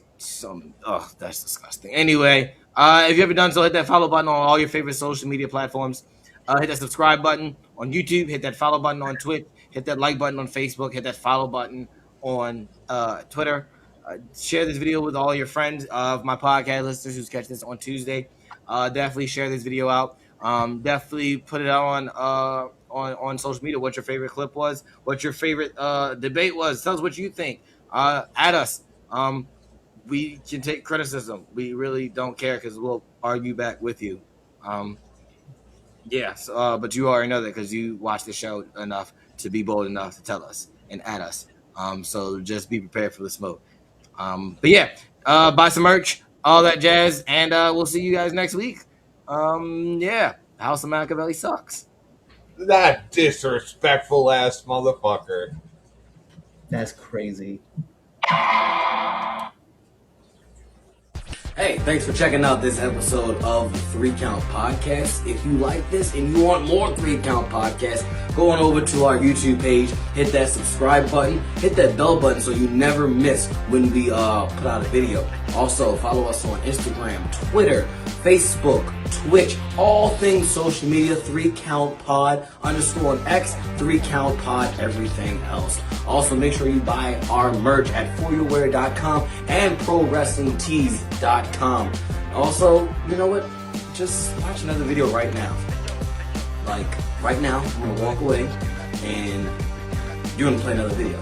Oh, that's disgusting. Anyway, if you ever done so, hit that follow button on all your favorite social media platforms. Hit that subscribe button on YouTube. Hit that follow button on Twitch. Hit that like button on Facebook. Hit that follow button on Twitter. Share this video with all your friends of my podcast listeners who's catching this on Tuesday. Definitely share this video out. Definitely put it on social media. What your favorite clip was, what your favorite debate was. Tell us what you think. At us. We can take criticism. We really don't care because we'll argue back with you. Yes, but you already know that because you watch the show enough to be bold enough to tell us and at us. So just be prepared for the smoke. But yeah, buy some merch, all that jazz, and we'll see you guys next week. Yeah, House of Machiavelli sucks. That disrespectful ass motherfucker. That's crazy. Hey, thanks for checking out this episode of the 3 Count Podcast. If you like this and you want more 3 Count Podcasts, go on over to our YouTube page, hit that subscribe button, hit that bell button so you never miss when we put out a video. Also, follow us on Instagram, Twitter, Facebook, Twitch, all things social media, 3 Count Pod, _ X, 3 Count Pod, everything else. Also, make sure you buy our merch at foryourwear.com and prowrestlingtees.com. Also, you know what? Just watch another video right now. Like, right now, I'm gonna walk away and you're gonna play another video.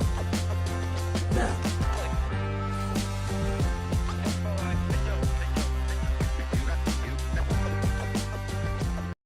Now.